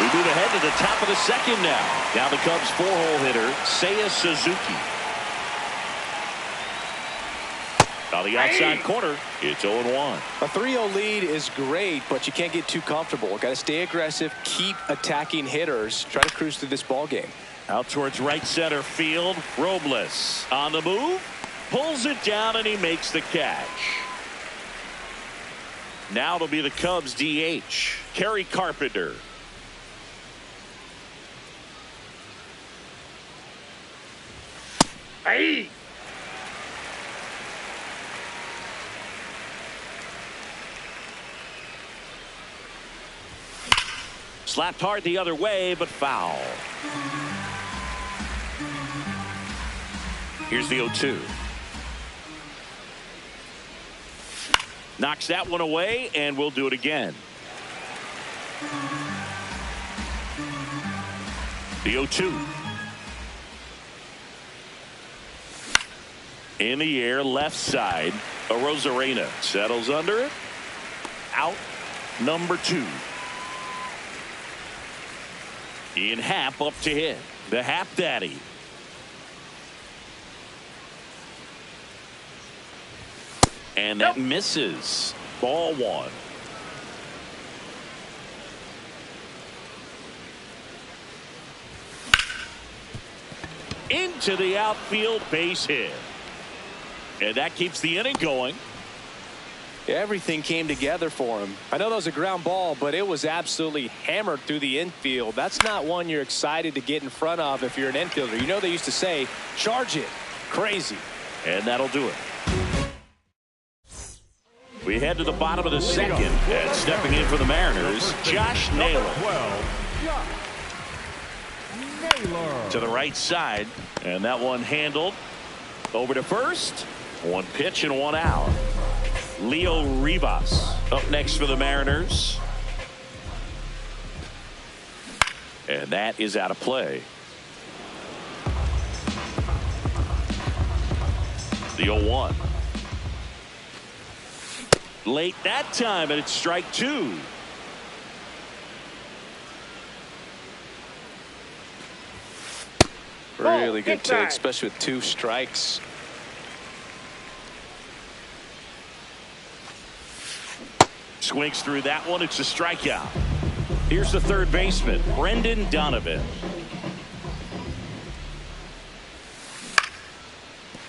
We move ahead to the top of the second now. Now the Cubs 4-hole hitter, Seiya Suzuki. On the outside corner, it's 0-1. A 3-0 lead is great, but you can't get too comfortable. Got to stay aggressive, keep attacking hitters, try to cruise through this ball game. Out towards right center field, Robles on the move, pulls it down, and he makes the catch. Now it'll be the Cubs DH, Kerry Carpenter. Hey! Slapped hard the other way, but foul. Here's the 0-2. Knocks that one away, and we'll do it again. The 0-2. In the air, left side. Arozarena settles under it. Out number 2. Ian Happ up to hit. The Happ Daddy. And that misses. Ball 1. Into the outfield, base hit. And that keeps the inning going. Everything came together for him. I know that was a ground ball, but it was absolutely hammered through the infield. That's not one you're excited to get in front of if you're an infielder. You know they used to say, charge it. Crazy. And that'll do it. We head to the bottom of the second. And stepping in for the Mariners, Josh Naylor. To the right side. And that one handled. Over to first. 1 pitch and 1 out. Leo Rivas up next for the Mariners. And that is out of play. The 0-1. Late that time, and it's strike 2. Really good take, especially with 2 strikes. Swings through that one. It's a strikeout. Here's the third baseman, Brendan Donovan.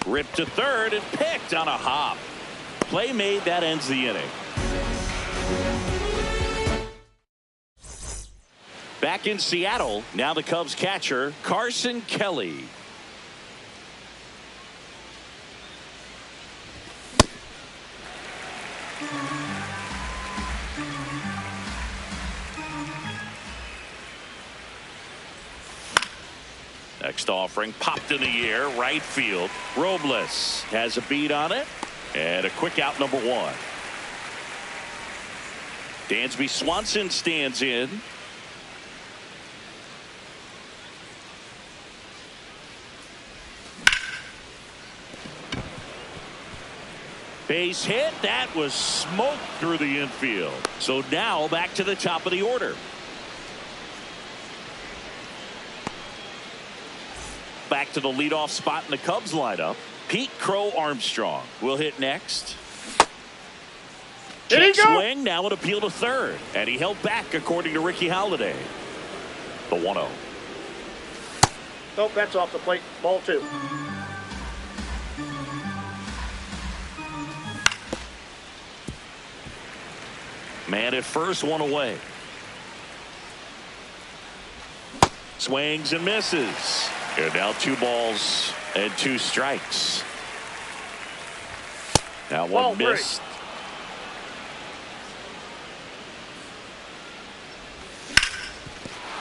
Ripped to third and picked on a hop. Play made. That ends the inning. Back in Seattle, now the Cubs catcher, Carson Kelly. Next offering popped in the air, right field. Robles has a beat on it, and a quick out, number one. Dansby Swanson stands in. Base hit. That was smoked through the infield. So now back to the top of the order. Back to the leadoff spot in the Cubs lineup. Pete Crow Armstrong will hit next. Check swing. Now an appeal to third. And he held back according to Ricky Holiday. The 1-0. Nope, that's off the plate. Ball 2. Man at first, one away. Swings and misses. And now 2 balls and 2 strikes. Now one missed.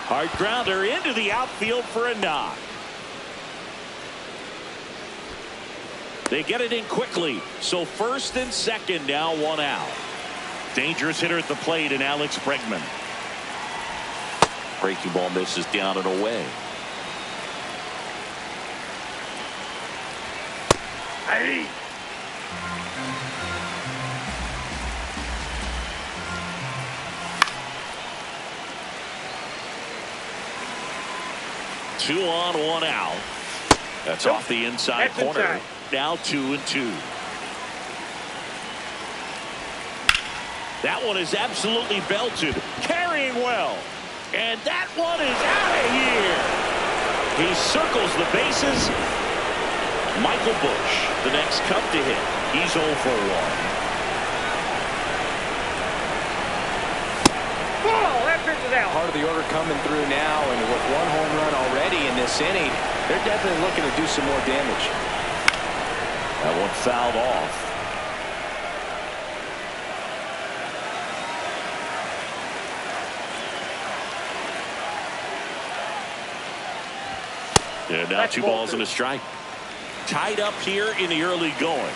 Hard grounder into the outfield for a knock. They get it in quickly. So first and second, now 1 out. Dangerous hitter at the plate, and Alex Bregman. Breaking ball misses down and away. Hey. Two on, 1 out. That's off the inside corner. Inside. Now 2-2. That one is absolutely belted. Carrying well. And that one is out of here. He circles the bases. Michael Busch, the next Cub to hit. He's 0 for 1. Oh, that pitch is out. Part of the order coming through now, and with 1 home run already in this inning, they're definitely looking to do some more damage. That one fouled off. And now 2 balls and a strike. Tied up here in the early going.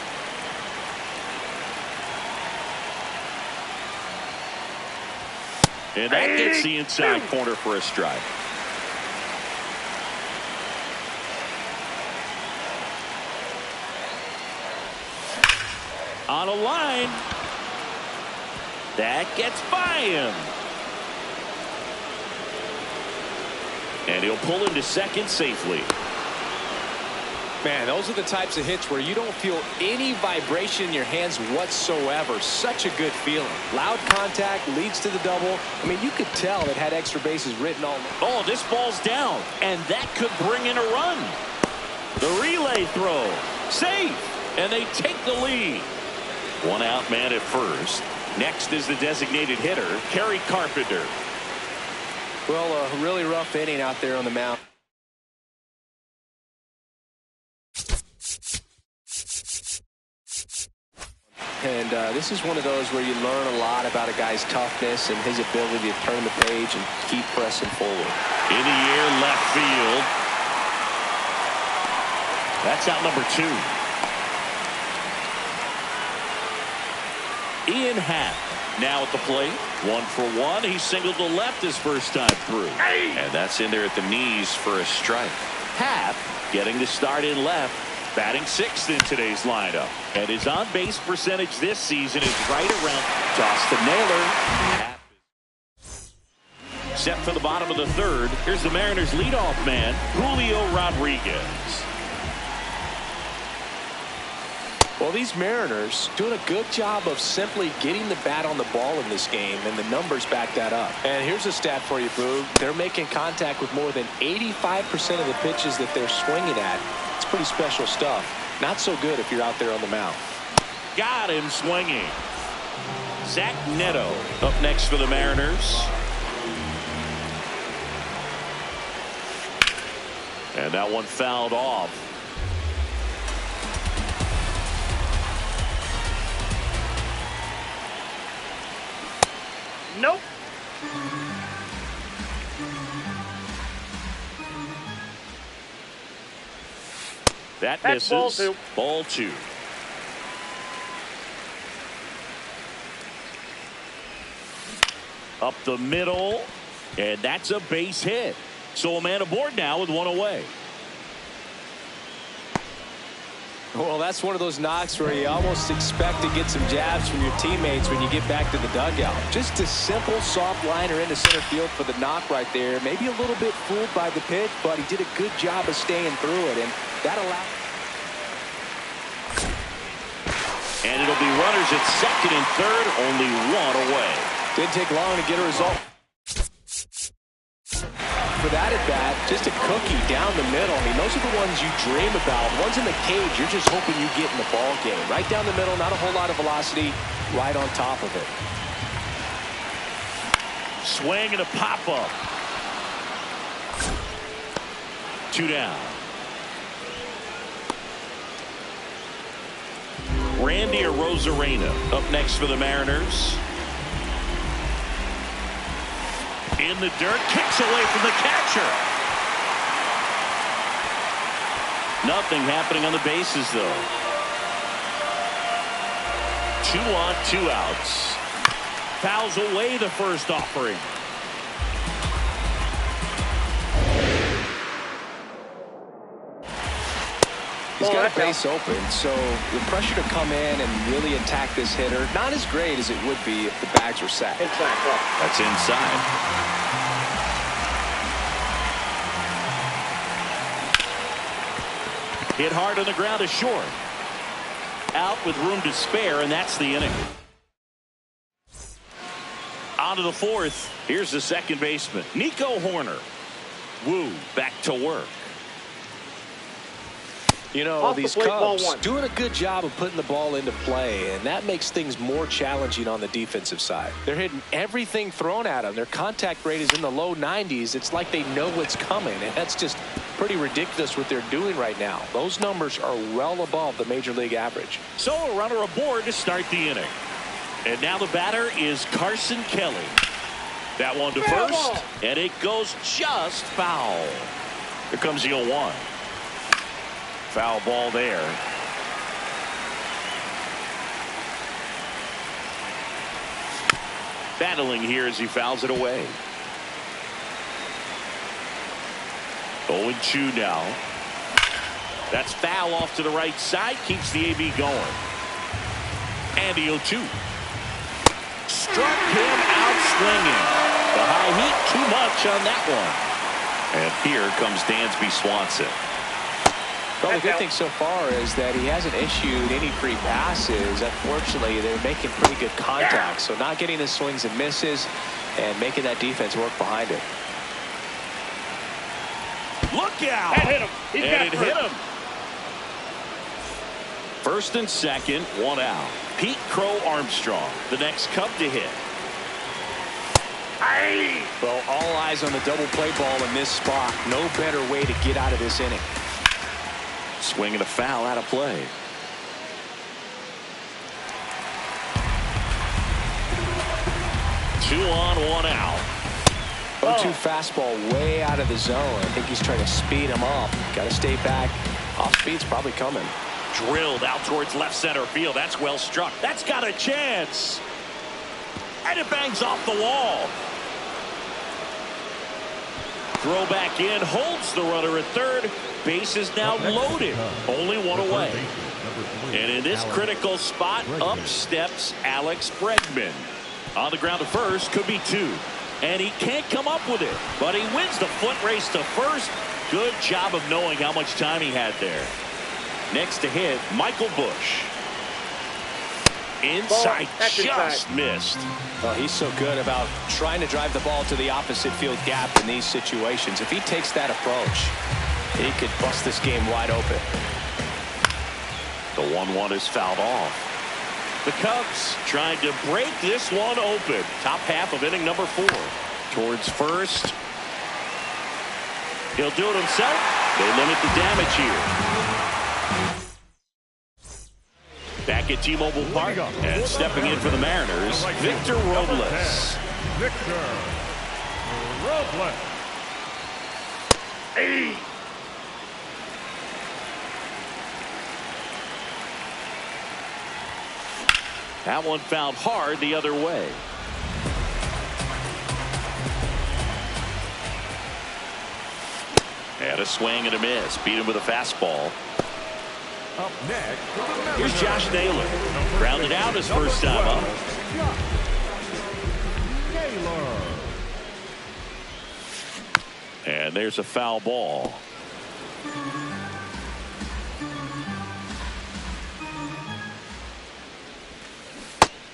And that gets the inside corner for a strike. On a line. That gets by him. And he'll pull into second safely. Man, those are the types of hits where you don't feel any vibration in your hands whatsoever. Such a good feeling. Loud contact leads to the double. I mean, you could tell it had extra bases written all. Oh, this ball's down, and that could bring in a run. The relay throw. Safe, and they take the lead. 1 out, man at first. Next is the designated hitter, Kerry Carpenter. Well, a really rough inning out there on the mound. And this is one of those where you learn a lot about a guy's toughness and his ability to turn the page and keep pressing forward. In the air, left field. That's out number 2. Ian Happ now at the plate. 1 for 1. He singled to left his first time through. And that's in there at the knees for a strike. Happ getting the start in left. Batting 6th in today's lineup. And his on-base percentage this season is right around. Toss to Naylor. Set for the bottom of the 3rd. Here's the Mariners' leadoff man, Julio Rodriguez. Well, these Mariners doing a good job of simply getting the bat on the ball in this game, and the numbers back that up. And here's a stat for you, Boog. They're making contact with more than 85% of the pitches that they're swinging at. It's pretty special stuff. Not so good if you're out there on the mound. Got him swinging. Zach Neto up next for the Mariners. And that one fouled off. Nope. That That's misses. ball 2. Ball 2. Up the middle, and that's a base hit. So a man aboard now with one away. Well, that's one of those knocks where you almost expect to get some jabs from your teammates when you get back to the dugout. Just a simple soft liner into center field for the knock right there. Maybe a little bit fooled by the pitch, but he did a good job of staying through it, and that allowed. And it'll be runners at second and third, only one away. Didn't take long to get a result. For that at bat, just a cookie down the middle. I mean, those are the ones you dream about. Ones in the cage, you're just hoping you get in the ball game. Right down the middle, not a whole lot of velocity, right on top of it. Swing and a pop-up. 2 down. Randy Arozarena up next for the Mariners. In the dirt, kicks away from the catcher. Nothing happening on the bases, though. 2 on, 2 outs. Fouls away the first offering. He's got a base open, so the pressure to come in and really attack this hitter, not as great as it would be if the bags were set. That's inside. Hit hard on the ground is short. Out with room to spare, and that's the inning. On to the fourth. Here's the second baseman, Nico Horner. Woo back to work. You know, these Cubs doing a good job of putting the ball into play, and that makes things more challenging on the defensive side. They're hitting everything thrown at them. Their contact rate is in the low 90s. It's like they know what's coming, and that's just pretty ridiculous what they're doing right now. Those numbers are well above the major league average. So a runner aboard to start the inning. And now the batter is Carson Kelly. That one to first, and it goes just foul. Here comes the 0-1. Foul ball there. Battling here as he fouls it away. 0-2 now. That's foul off to the right side. Keeps the AB going. And the 0-2. Struck him out swinging. The high heat too much on that one. And here comes Dansby Swanson. Well, the good thing so far is that he hasn't issued any free passes. Unfortunately, they're making pretty good contact. So not getting the swings and misses and making that defense work behind it. Look out! That hit him. And it hit him. First and second, 1 out. Pete Crow Armstrong, the next Cub to hit. Well, all eyes on the double play ball in this spot. No better way to get out of this inning. Swing and a foul out of play. Two on, 1 out. 0-2 fastball way out of the zone. I think he's trying to speed him up. Got to stay back. Off speed's probably coming. Drilled out towards left center field. That's well struck. That's got a chance. And it bangs off the wall. Throw back in. Holds the runner at third. Base is now loaded. Only 1 away. And in this critical spot, up steps Alex Bregman. On the ground to first. Could be 2. And he can't come up with it. But he wins the foot race to first. Good job of knowing how much time he had there. Next to hit, Michael Bush. Inside, That's just inside. missed. Well, he's so good about trying to drive the ball to the opposite field gap in these situations. If he takes that approach, he could bust this game wide open. The 1-1 is fouled off. The Cubs trying to break this one open. Top half of inning number 4. Towards first. He'll do it himself. They limit the damage here. Back at T-Mobile Park and stepping in for the Mariners, Victor Robles. Victor Robles. Hey. That one fouled hard the other way. And a swing and a miss. Beat him with a fastball. Up next, Here's Josh Naylor. Grounded out his first time up. Naylor. And there's a foul ball.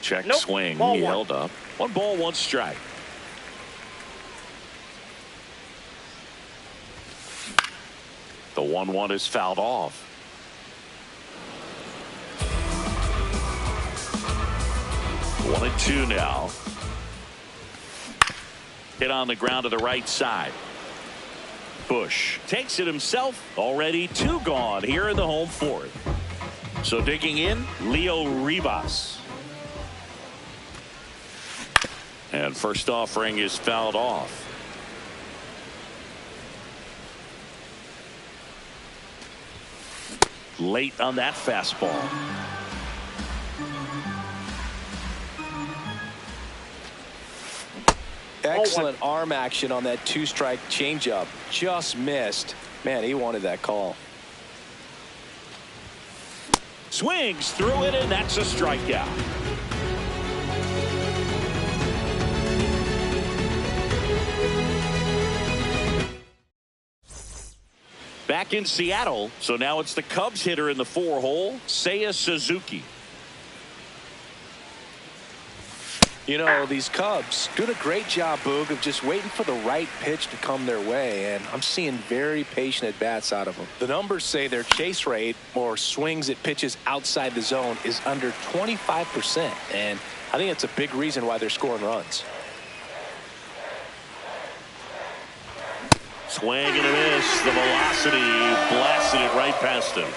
Check Nope. swing. Ball He one. held up. 1 ball, 1 strike. The 1-1 is fouled off. One and 2 now. Hit on the ground to the right side. Bush takes it himself. Already 2 gone here in the home 4th. So digging in, Leo Ribas. And first offering is fouled off. Late on that fastball. Excellent arm action on that 2-strike changeup. Just missed. Man, he wanted that call. Swings through it, and that's a strikeout. Back in Seattle, so now it's the Cubs hitter in the 4-hole, Seiya Suzuki. You know, these Cubs doing a great job, Boog, of just waiting for the right pitch to come their way, and I'm seeing very patient at-bats out of them. The numbers say their chase rate, or swings at pitches outside the zone, is under 25%, and I think it's a big reason why they're scoring runs. Swing and a miss. The velocity blasted it right past him.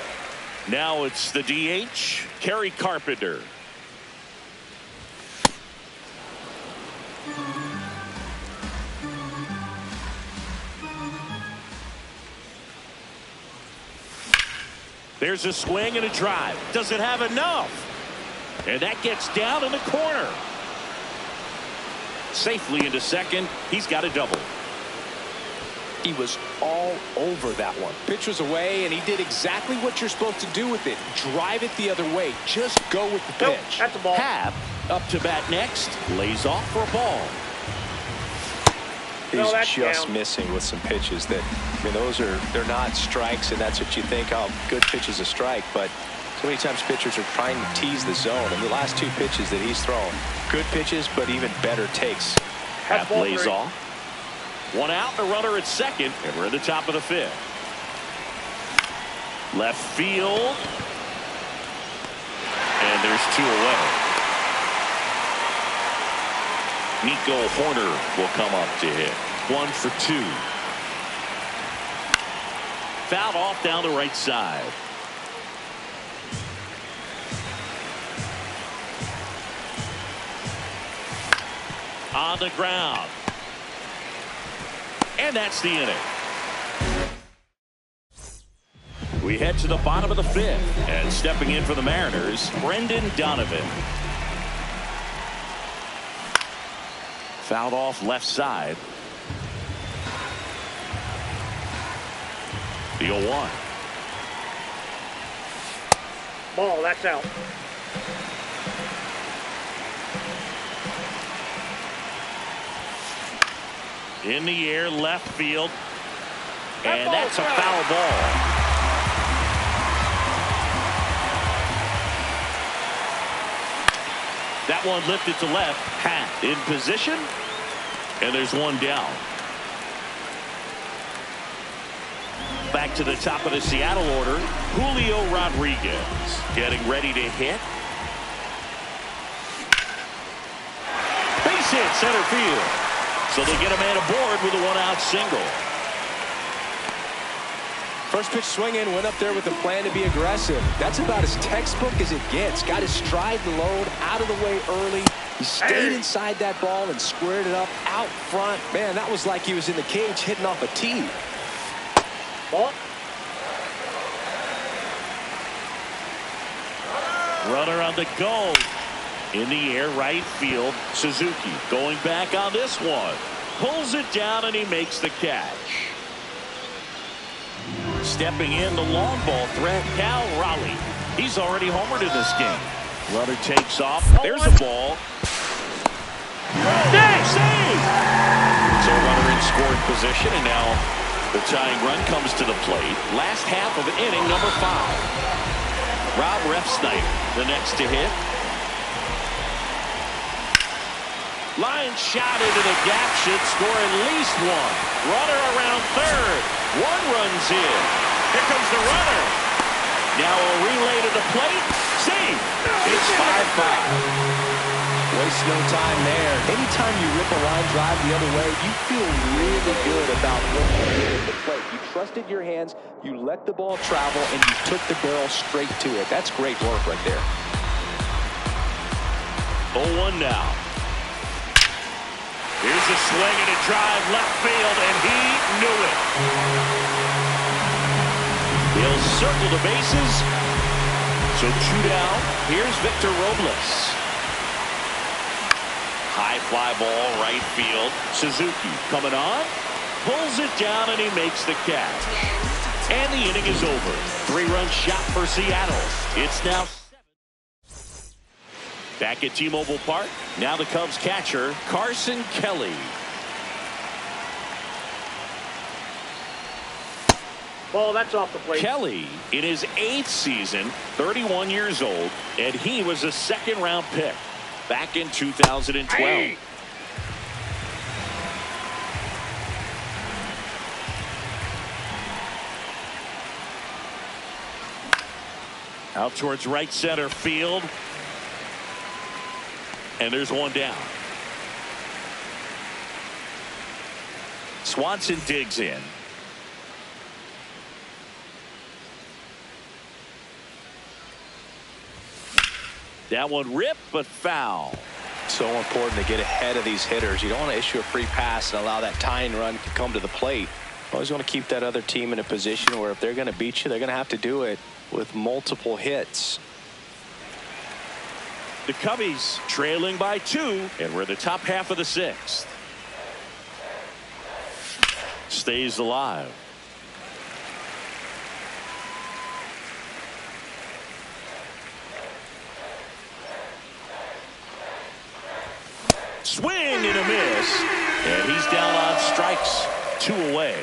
Now it's the DH, Kerry Carpenter. There's a swing and a drive. Doesn't have enough. And that gets down in the corner. Safely into second. He's got a double. He was all over that one. Pitch was away, and he did exactly what you're supposed to do with it. Drive it the other way. Just go with the Nope, pitch. that's a ball. Happ up to bat next. Lays off for a ball. He's that's just down. missing with some pitches that, I mean, they're not strikes, and that's what you think, oh, good pitch is a strike, but so many times pitchers are trying to tease the zone, and the last 2 pitches that he's thrown, good pitches, but even better takes. Happ ball lays 3. off. 1 out, and a runner at second, and we're in the top of the 5th. Left field. And there's 2 away. Nico Horner will come up to hit. 1 for 2. Fouled off down the right side. On the ground. And that's the inning. We head to the bottom of the 5th. And stepping in for the Mariners, Brendan Donovan. Fouled off left side. The 0-1. Ball, that's out. In the air, left field. That And ball's that's a out. foul ball. That one lifted to left. Hat in position. And there's one down. Back to the top of the Seattle order. Julio Rodriguez getting ready to hit. Base hit center field. So they get a man aboard with a one-out single. First pitch swinging, went up there with a plan to be aggressive. That's about as textbook as it gets. Got his stride load out of the way early. He stayed inside that ball and squared it up out front. Man, that was like he was in the cage hitting off a tee. Ball. Runner on the go. In the air, right field. Suzuki going back on this one. Pulls it down and he makes the catch. Stepping in, the long ball threat, Cal Raleigh. He's already homered in this game. Runner takes off. There's a ball. Save! So runner in scoring position, and now the tying run comes to the plate. Last half of inning number 5. Rob Refsnyder, the next to hit. Line shot into the gap, should score at least one. Runner around third. One runs in. Here comes the runner. Now a relay to the plate. Save. It's 5-5. Waste no time there. Anytime you rip a line drive the other way, you feel really good about what you did at the plate. You trusted your hands, you let the ball travel, and you took the barrel straight to it. That's great work right there. 0-1 now. Here's a swing and a drive left field, and he knew it. He'll circle the bases. So 2 down. Here's Victor Robles. High fly ball, right field. Suzuki coming on. Pulls it down, and he makes the catch. And the inning is over. 3-run shot for Seattle. It's now 7. Back at T-Mobile Park. Now the Cubs catcher, Carson Kelly. Ball, that's off the plate. Kelly, in his 8th season, 31 years old, and he was a second-round pick back in 2012. Hey. Out towards right center field. And there's one down. Swanson digs in. That one ripped, but foul. So important to get ahead of these hitters. You don't want to issue a free pass and allow that tying run to come to the plate. Always want to keep that other team in a position where if they're going to beat you, they're going to have to do it with multiple hits. The Cubbies trailing by 2, and we're in the top half of the 6th. Stays alive. Swing and a miss, and he's down on strikes. 2 away.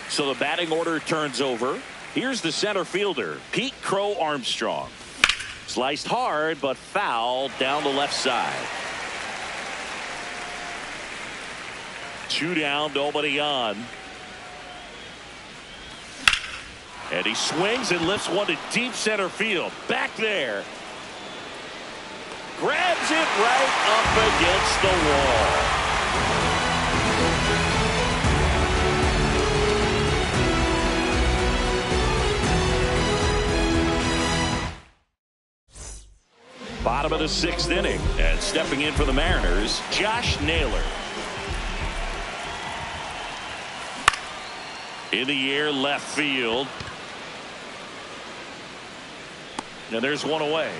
So the batting order turns over. Here's the center fielder, Pete Crow Armstrong. Sliced hard, but foul down the left side. 2 down, nobody on. And he swings and lifts one to deep center field. Back there. Grabs it right up against the wall. Bottom of the 6th inning, and stepping in for the Mariners, Josh Naylor. In the air, left field. And there's one away.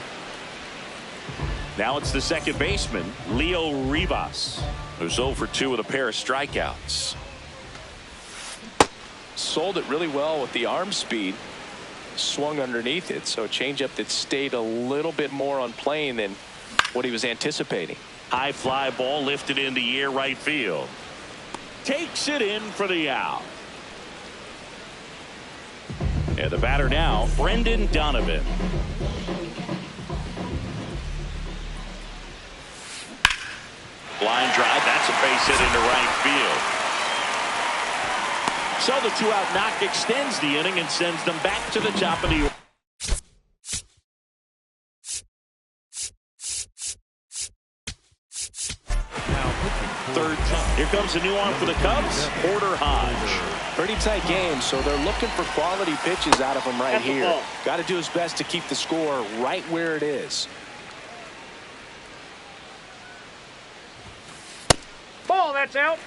Now it's the second baseman, Leo Rivas, who's 0 for 2 with a pair of strikeouts. Sold it really well with the arm speed. Swung underneath it, so a changeup that stayed a little bit more on plane than what he was anticipating. High fly ball lifted in the air, right field. Takes it in for the out. And the batter now, Brendan Donovan. Line drive. That's a base hit into right field. So the two-out knock extends the inning and sends them back to the top of the order. Third time. Here comes a new arm for the Cubs, Porter Hodge. Pretty tight game, so they're looking for quality pitches out of him right here. Got to do his best to keep the score right where it is. Ball, that's out.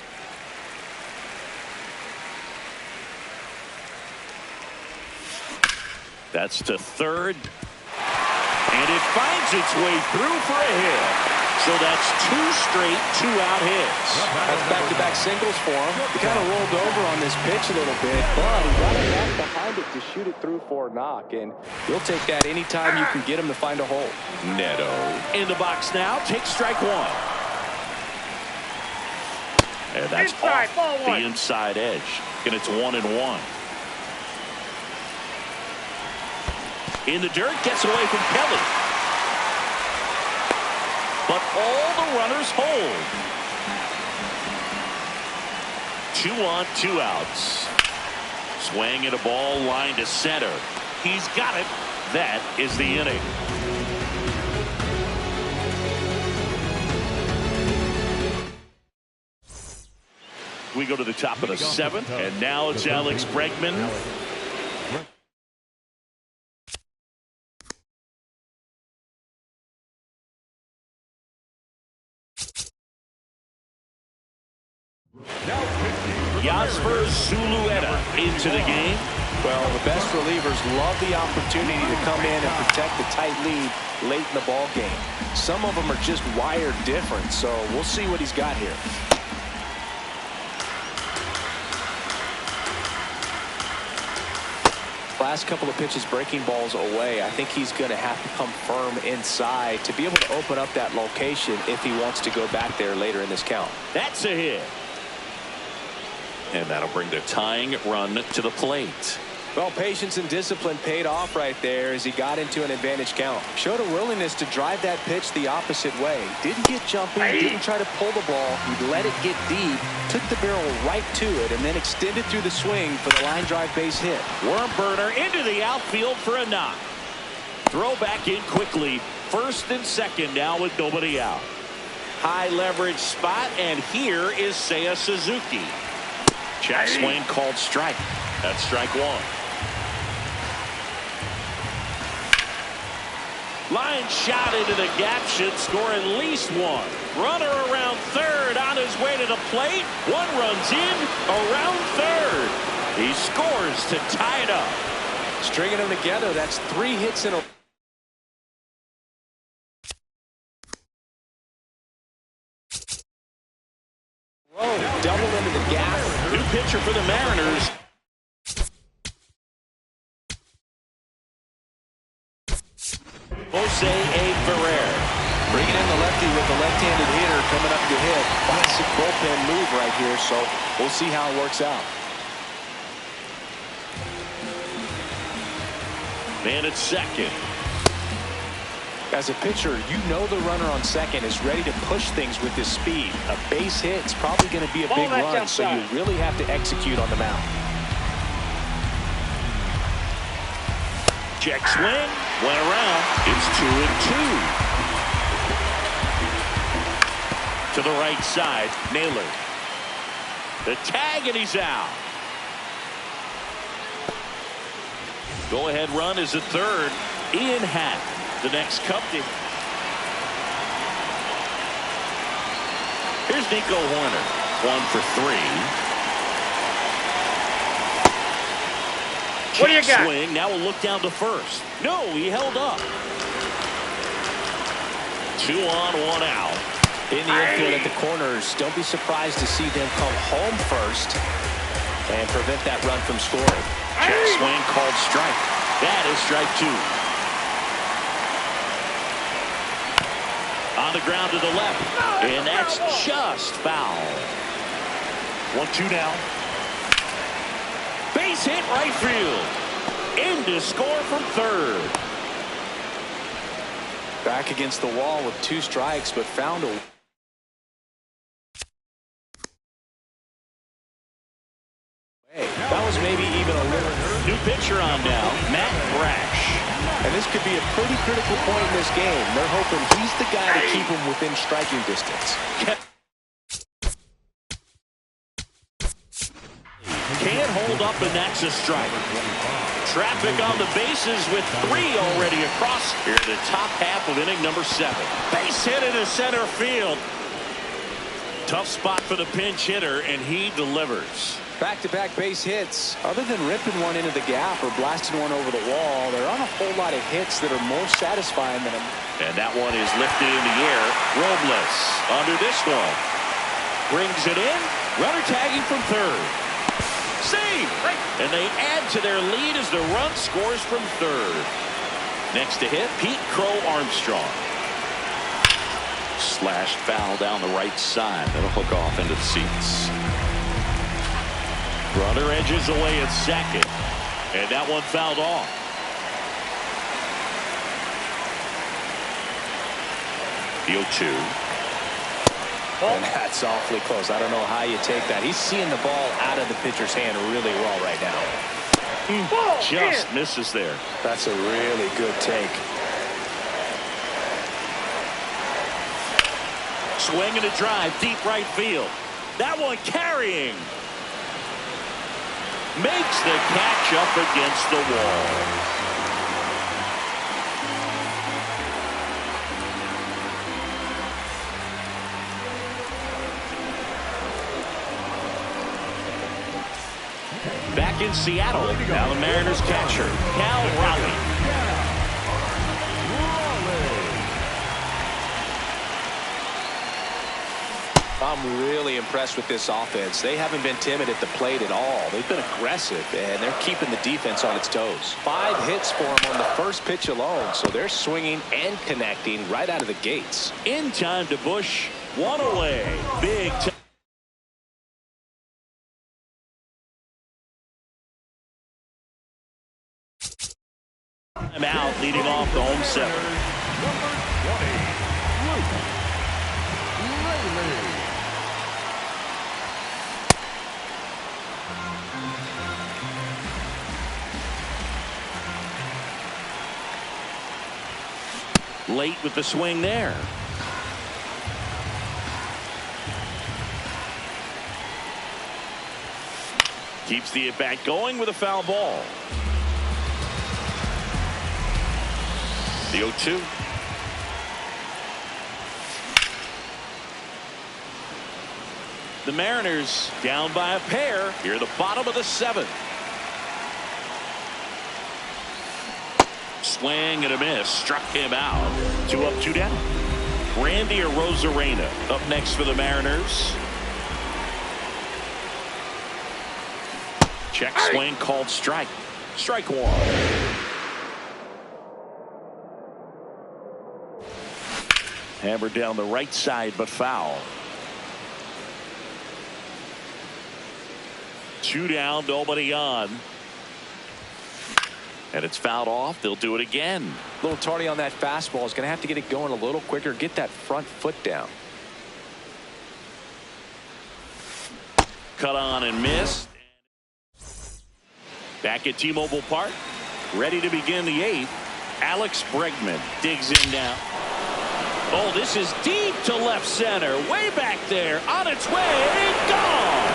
That's to third. And it finds its way through for a hit. So that's two straight two-out hits. That's back-to-back singles for him. He kind of rolled over on this pitch a little bit, but he got it back behind it to shoot it through for a knock. And he'll take that anytime you can get him to find a hole. Neto in the box now. Takes strike one. And that's Inside, off ball one. the inside edge. And it's 1-1. In the dirt, gets it away from Kelly. But all the runners hold. 2 on, 2 outs. Swing and a ball line to center. He's got it. That is the inning. We go to the top of the 7th, and now it's Alex Bregman. Yasper Zulueta into the game. Well, the best relievers love the opportunity to come in and protect the tight lead late in the ball game. Some of them are just wired different, so we'll see what he's got here. Last couple of pitches breaking balls away. I think he's going to have to come firm inside to be able to open up that location if he wants to go back there later in this count. That's a hit. And that'll bring the tying run to the plate. Well, patience and discipline paid off right there as he got into an advantage count. Showed a willingness to drive that pitch the opposite way. Didn't get jumpy, didn't try to pull the ball. He let it get deep, took the barrel right to it, and then extended through the swing for the line drive base hit. Worm burner into the outfield for a knock. Throw back in quickly. First and second now with nobody out. High leverage spot, and here is Seiya Suzuki. Check swing called strike. That's strike one. Line shot into the gap should score at least one. Runner around third on his way to the plate. One runs in around third. He scores to tie it up. Stringing them together, that's 3 hits in a row. Double into the gap. New pitcher for the Mariners. Jose A. Ferrer. Bringing in the lefty with the left-handed hitter coming up to hit. Classic bullpen move right here, so we'll see how it works out. Man at second. As a pitcher, you know the runner on second is ready to push things with his speed. A base hit is probably going to be a big run, so you really have to execute on the mound. Check swing. Went around. It's 2-2. To the right side. Naylor. The tag, and he's out. Go-ahead run is at third. Ian Happ, the next Cub. Here's Nico Horner. 1 for 3. What do you got? Swing. Now we'll look down to first. No, he held up. 2 on, 1 out. In the infield at the corners, don't be surprised to see them come home first and prevent that run from scoring. Check swing called strike. That is strike 2. On the ground to the left. And that's just foul. 1-2 now. Base hit right field. In to score from third. Back against the wall with 2 strikes, but found a New pitcher on now, Matt Brash. And this could be a pretty critical point in this game. They're hoping he's the guy to keep him within striking distance. Can't hold up, and that's a strike. Traffic on the bases with 3 already across here in the top half of inning number 7. Base hit into center field. Tough spot for the pinch hitter, and he delivers. Back-to-back base hits. Other than ripping one into the gap or blasting one over the wall, there aren't a whole lot of hits that are more satisfying than them. And that one is lifted in the air. Robles under this one. Brings it in. Runner tagging from third. Save! And they add to their lead as the run scores from third. Next to hit, Pete Crow Armstrong. Slashed foul down the right side. That'll hook off into the seats. Runner edges away at second. And that one fouled off. The 0-2. And that's awfully close. I don't know how you take that. He's seeing the ball out of the pitcher's hand really well right now. Just misses there. That's a really good take. Swing and a drive, deep right field. That one carrying. Makes the catch up against the wall. Back in Seattle, now the Mariners catcher, Cal Raleigh. I'm really impressed with this offense. They haven't been timid at the plate at all. They've been aggressive, and they're keeping the defense on its toes. 5 hits for them on the first pitch alone, so they're swinging and connecting right out of the gates. In time to Bush, 1 away. Big time. Out leading off the home 7. Late with the swing there. Keeps the at-bat going with a foul ball. The 0-2. The Mariners down by a pair here at the bottom of the 7th. Swing and a miss. Struck him out. 2 up, 2 down. Randy Arozarena up next for the Mariners. Check swing called strike. Strike 1. Hammered down the right side, but foul. 2 down, nobody on. And it's fouled off. They'll do it again. A little tardy on that fastball. Is going to have to get it going a little quicker. Get that front foot down. Cut on and missed. Back at T-Mobile Park. Ready to begin the 8th. Alex Bregman digs in now. Oh, this is deep to left center. Way back there. On its way. Gone.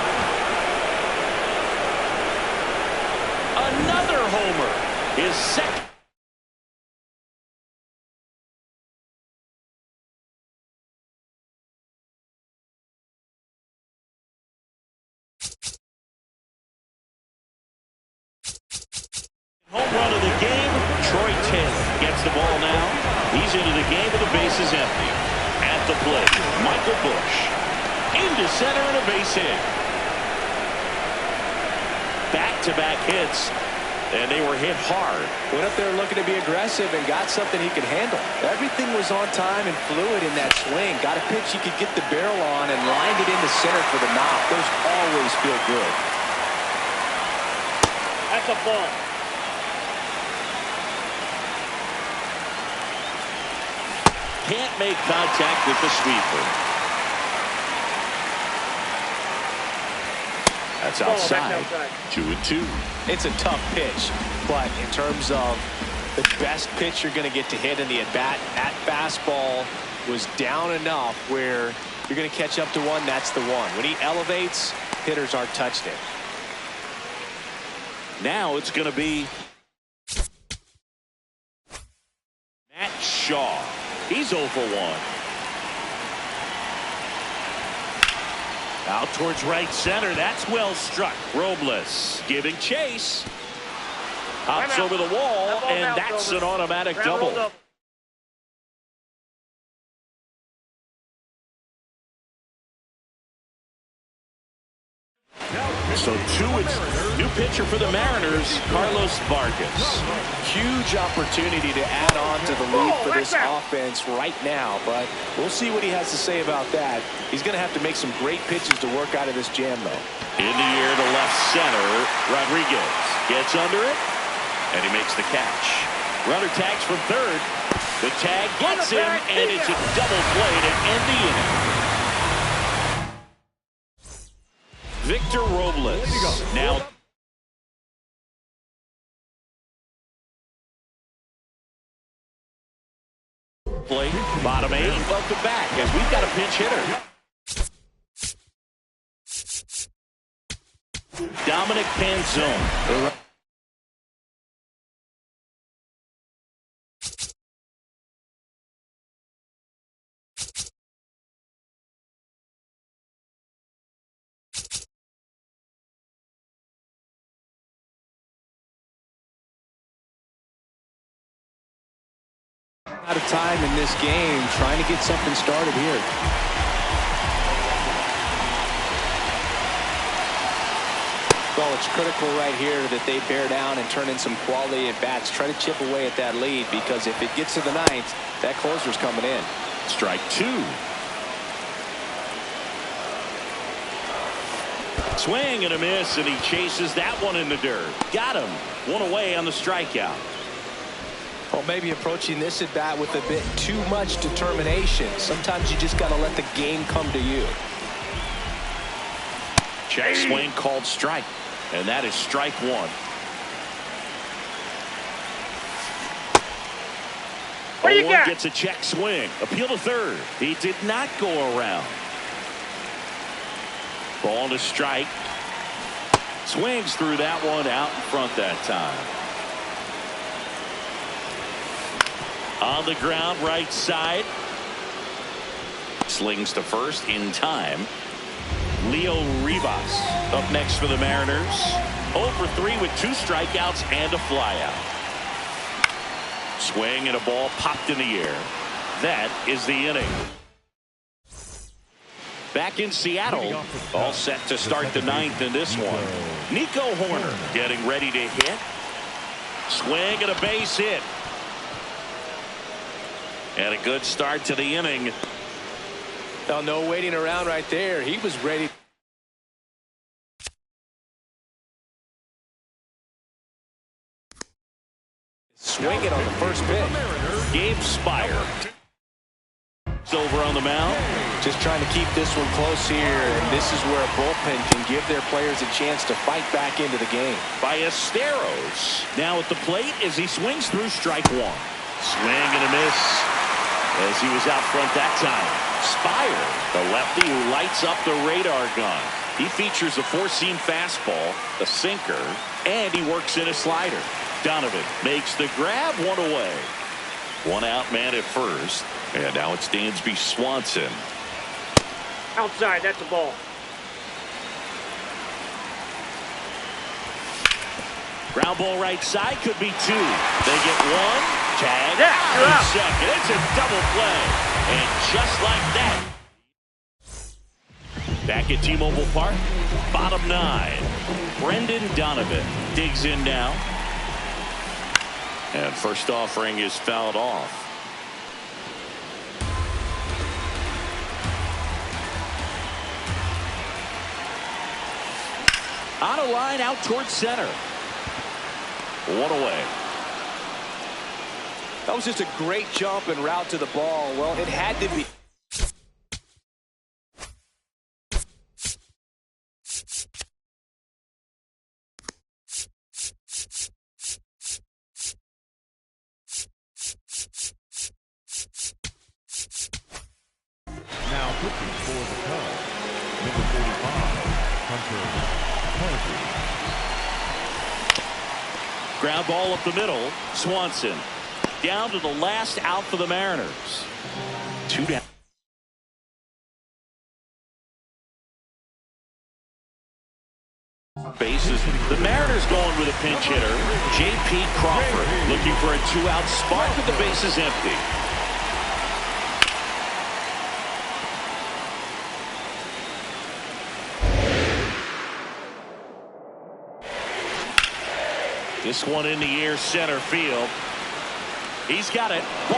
Another homer. His second. Home run of the game. Troy Taylor gets the ball now. He's into the game with the bases empty. At the plate, Michael Bush. Into center and a base hit. Back-to-back hits. And they were hit hard. Went up there looking to be aggressive and got something he could handle. Everything was on time and fluid in that swing. Got a pitch he could get the barrel on and lined it into center for the knock. Those always feel good. That's a ball. Can't make contact with the sweeper. That's Ball, outside. outside. 2-2. It's a tough pitch, but in terms of the best pitch you're going to get to hit in the at-bat, that fastball was down enough where you're going to catch up to one. That's the one. When he elevates, hitters aren't touched it. Now it's going to be Matt Shaw. He's 0 for 1. Out towards right center. That's well struck. Robles giving chase. Hops over the wall, and that's an automatic double. So new pitcher for the Mariners, Carlos Vargas. Huge opportunity to add on to the lead for this offense right now, but we'll see what he has to say about that. He's going to have to make some great pitches to work out of this jam, though. In the air to left center, Rodriguez gets under it, and he makes the catch. Runner tags from third. The tag gets him, and it's a double play to end the inning. Victor Robles now play bottom 8. Welcome back as we've got a pinch hitter. Dominic Panzone. Out of time in this game, trying to get something started here. Well, it's critical right here that they bear down and turn in some quality at bats. Try to chip away at that lead, because if it gets to the ninth, that closer's coming in. Strike 2. Swing and a miss, and he chases that one in the dirt. Got him. One away on the strikeout. Well, maybe approaching this at bat with a bit too much determination. Sometimes you just got to let the game come to you. Check swing called strike, and that is strike 1. What do you got? Gets a check swing. Appeal to third. He did not go around. Ball to strike. Swings through that one out in front that time. On the ground, right side. Slings to first in time. Leo Rivas up next for the Mariners. 0 for 3 with 2 strikeouts and a flyout. Swing and a ball popped in the air. That is the inning. Back in Seattle, all set to start the 9th in this one. Nico Horner getting ready to hit. Swing and a base hit. And a good start to the inning. Well, no waiting around right there. He was ready. Swinging on the first pitch. Gabe Spire. It's over on the mound. Just trying to keep this one close here, and this is where a bullpen can give their players a chance to fight back into the game. Ballesteros now at the plate as he swings through strike 1. Swing and a miss as he was out front that time. Spire, the lefty who lights up the radar gun. He features a 4-seam fastball, a sinker, and he works in a slider. Donovan makes the grab, 1 away. 1 out man at first, and now it's Dansby Swanson. Outside, that's a ball. Ground ball right side, could be 2. They get 1. Tag. Yeah, you're out. Second. It's a double play. And just like that. Back at T-Mobile Park, bottom 9. Brendan Donovan digs in now. And first offering is fouled off. On a line out towards center. 1 away. That was just a great jump and route to the ball. Well, it had to be. Number 45, Hunter Kennedy. Ground ball up the middle. Swanson down to the last out for the Mariners. 2 down. Bases. The Mariners going with a pinch hitter. J.P. Crawford looking for a 2-out spot with the bases empty. This one in the air, center field. He's got it. Ball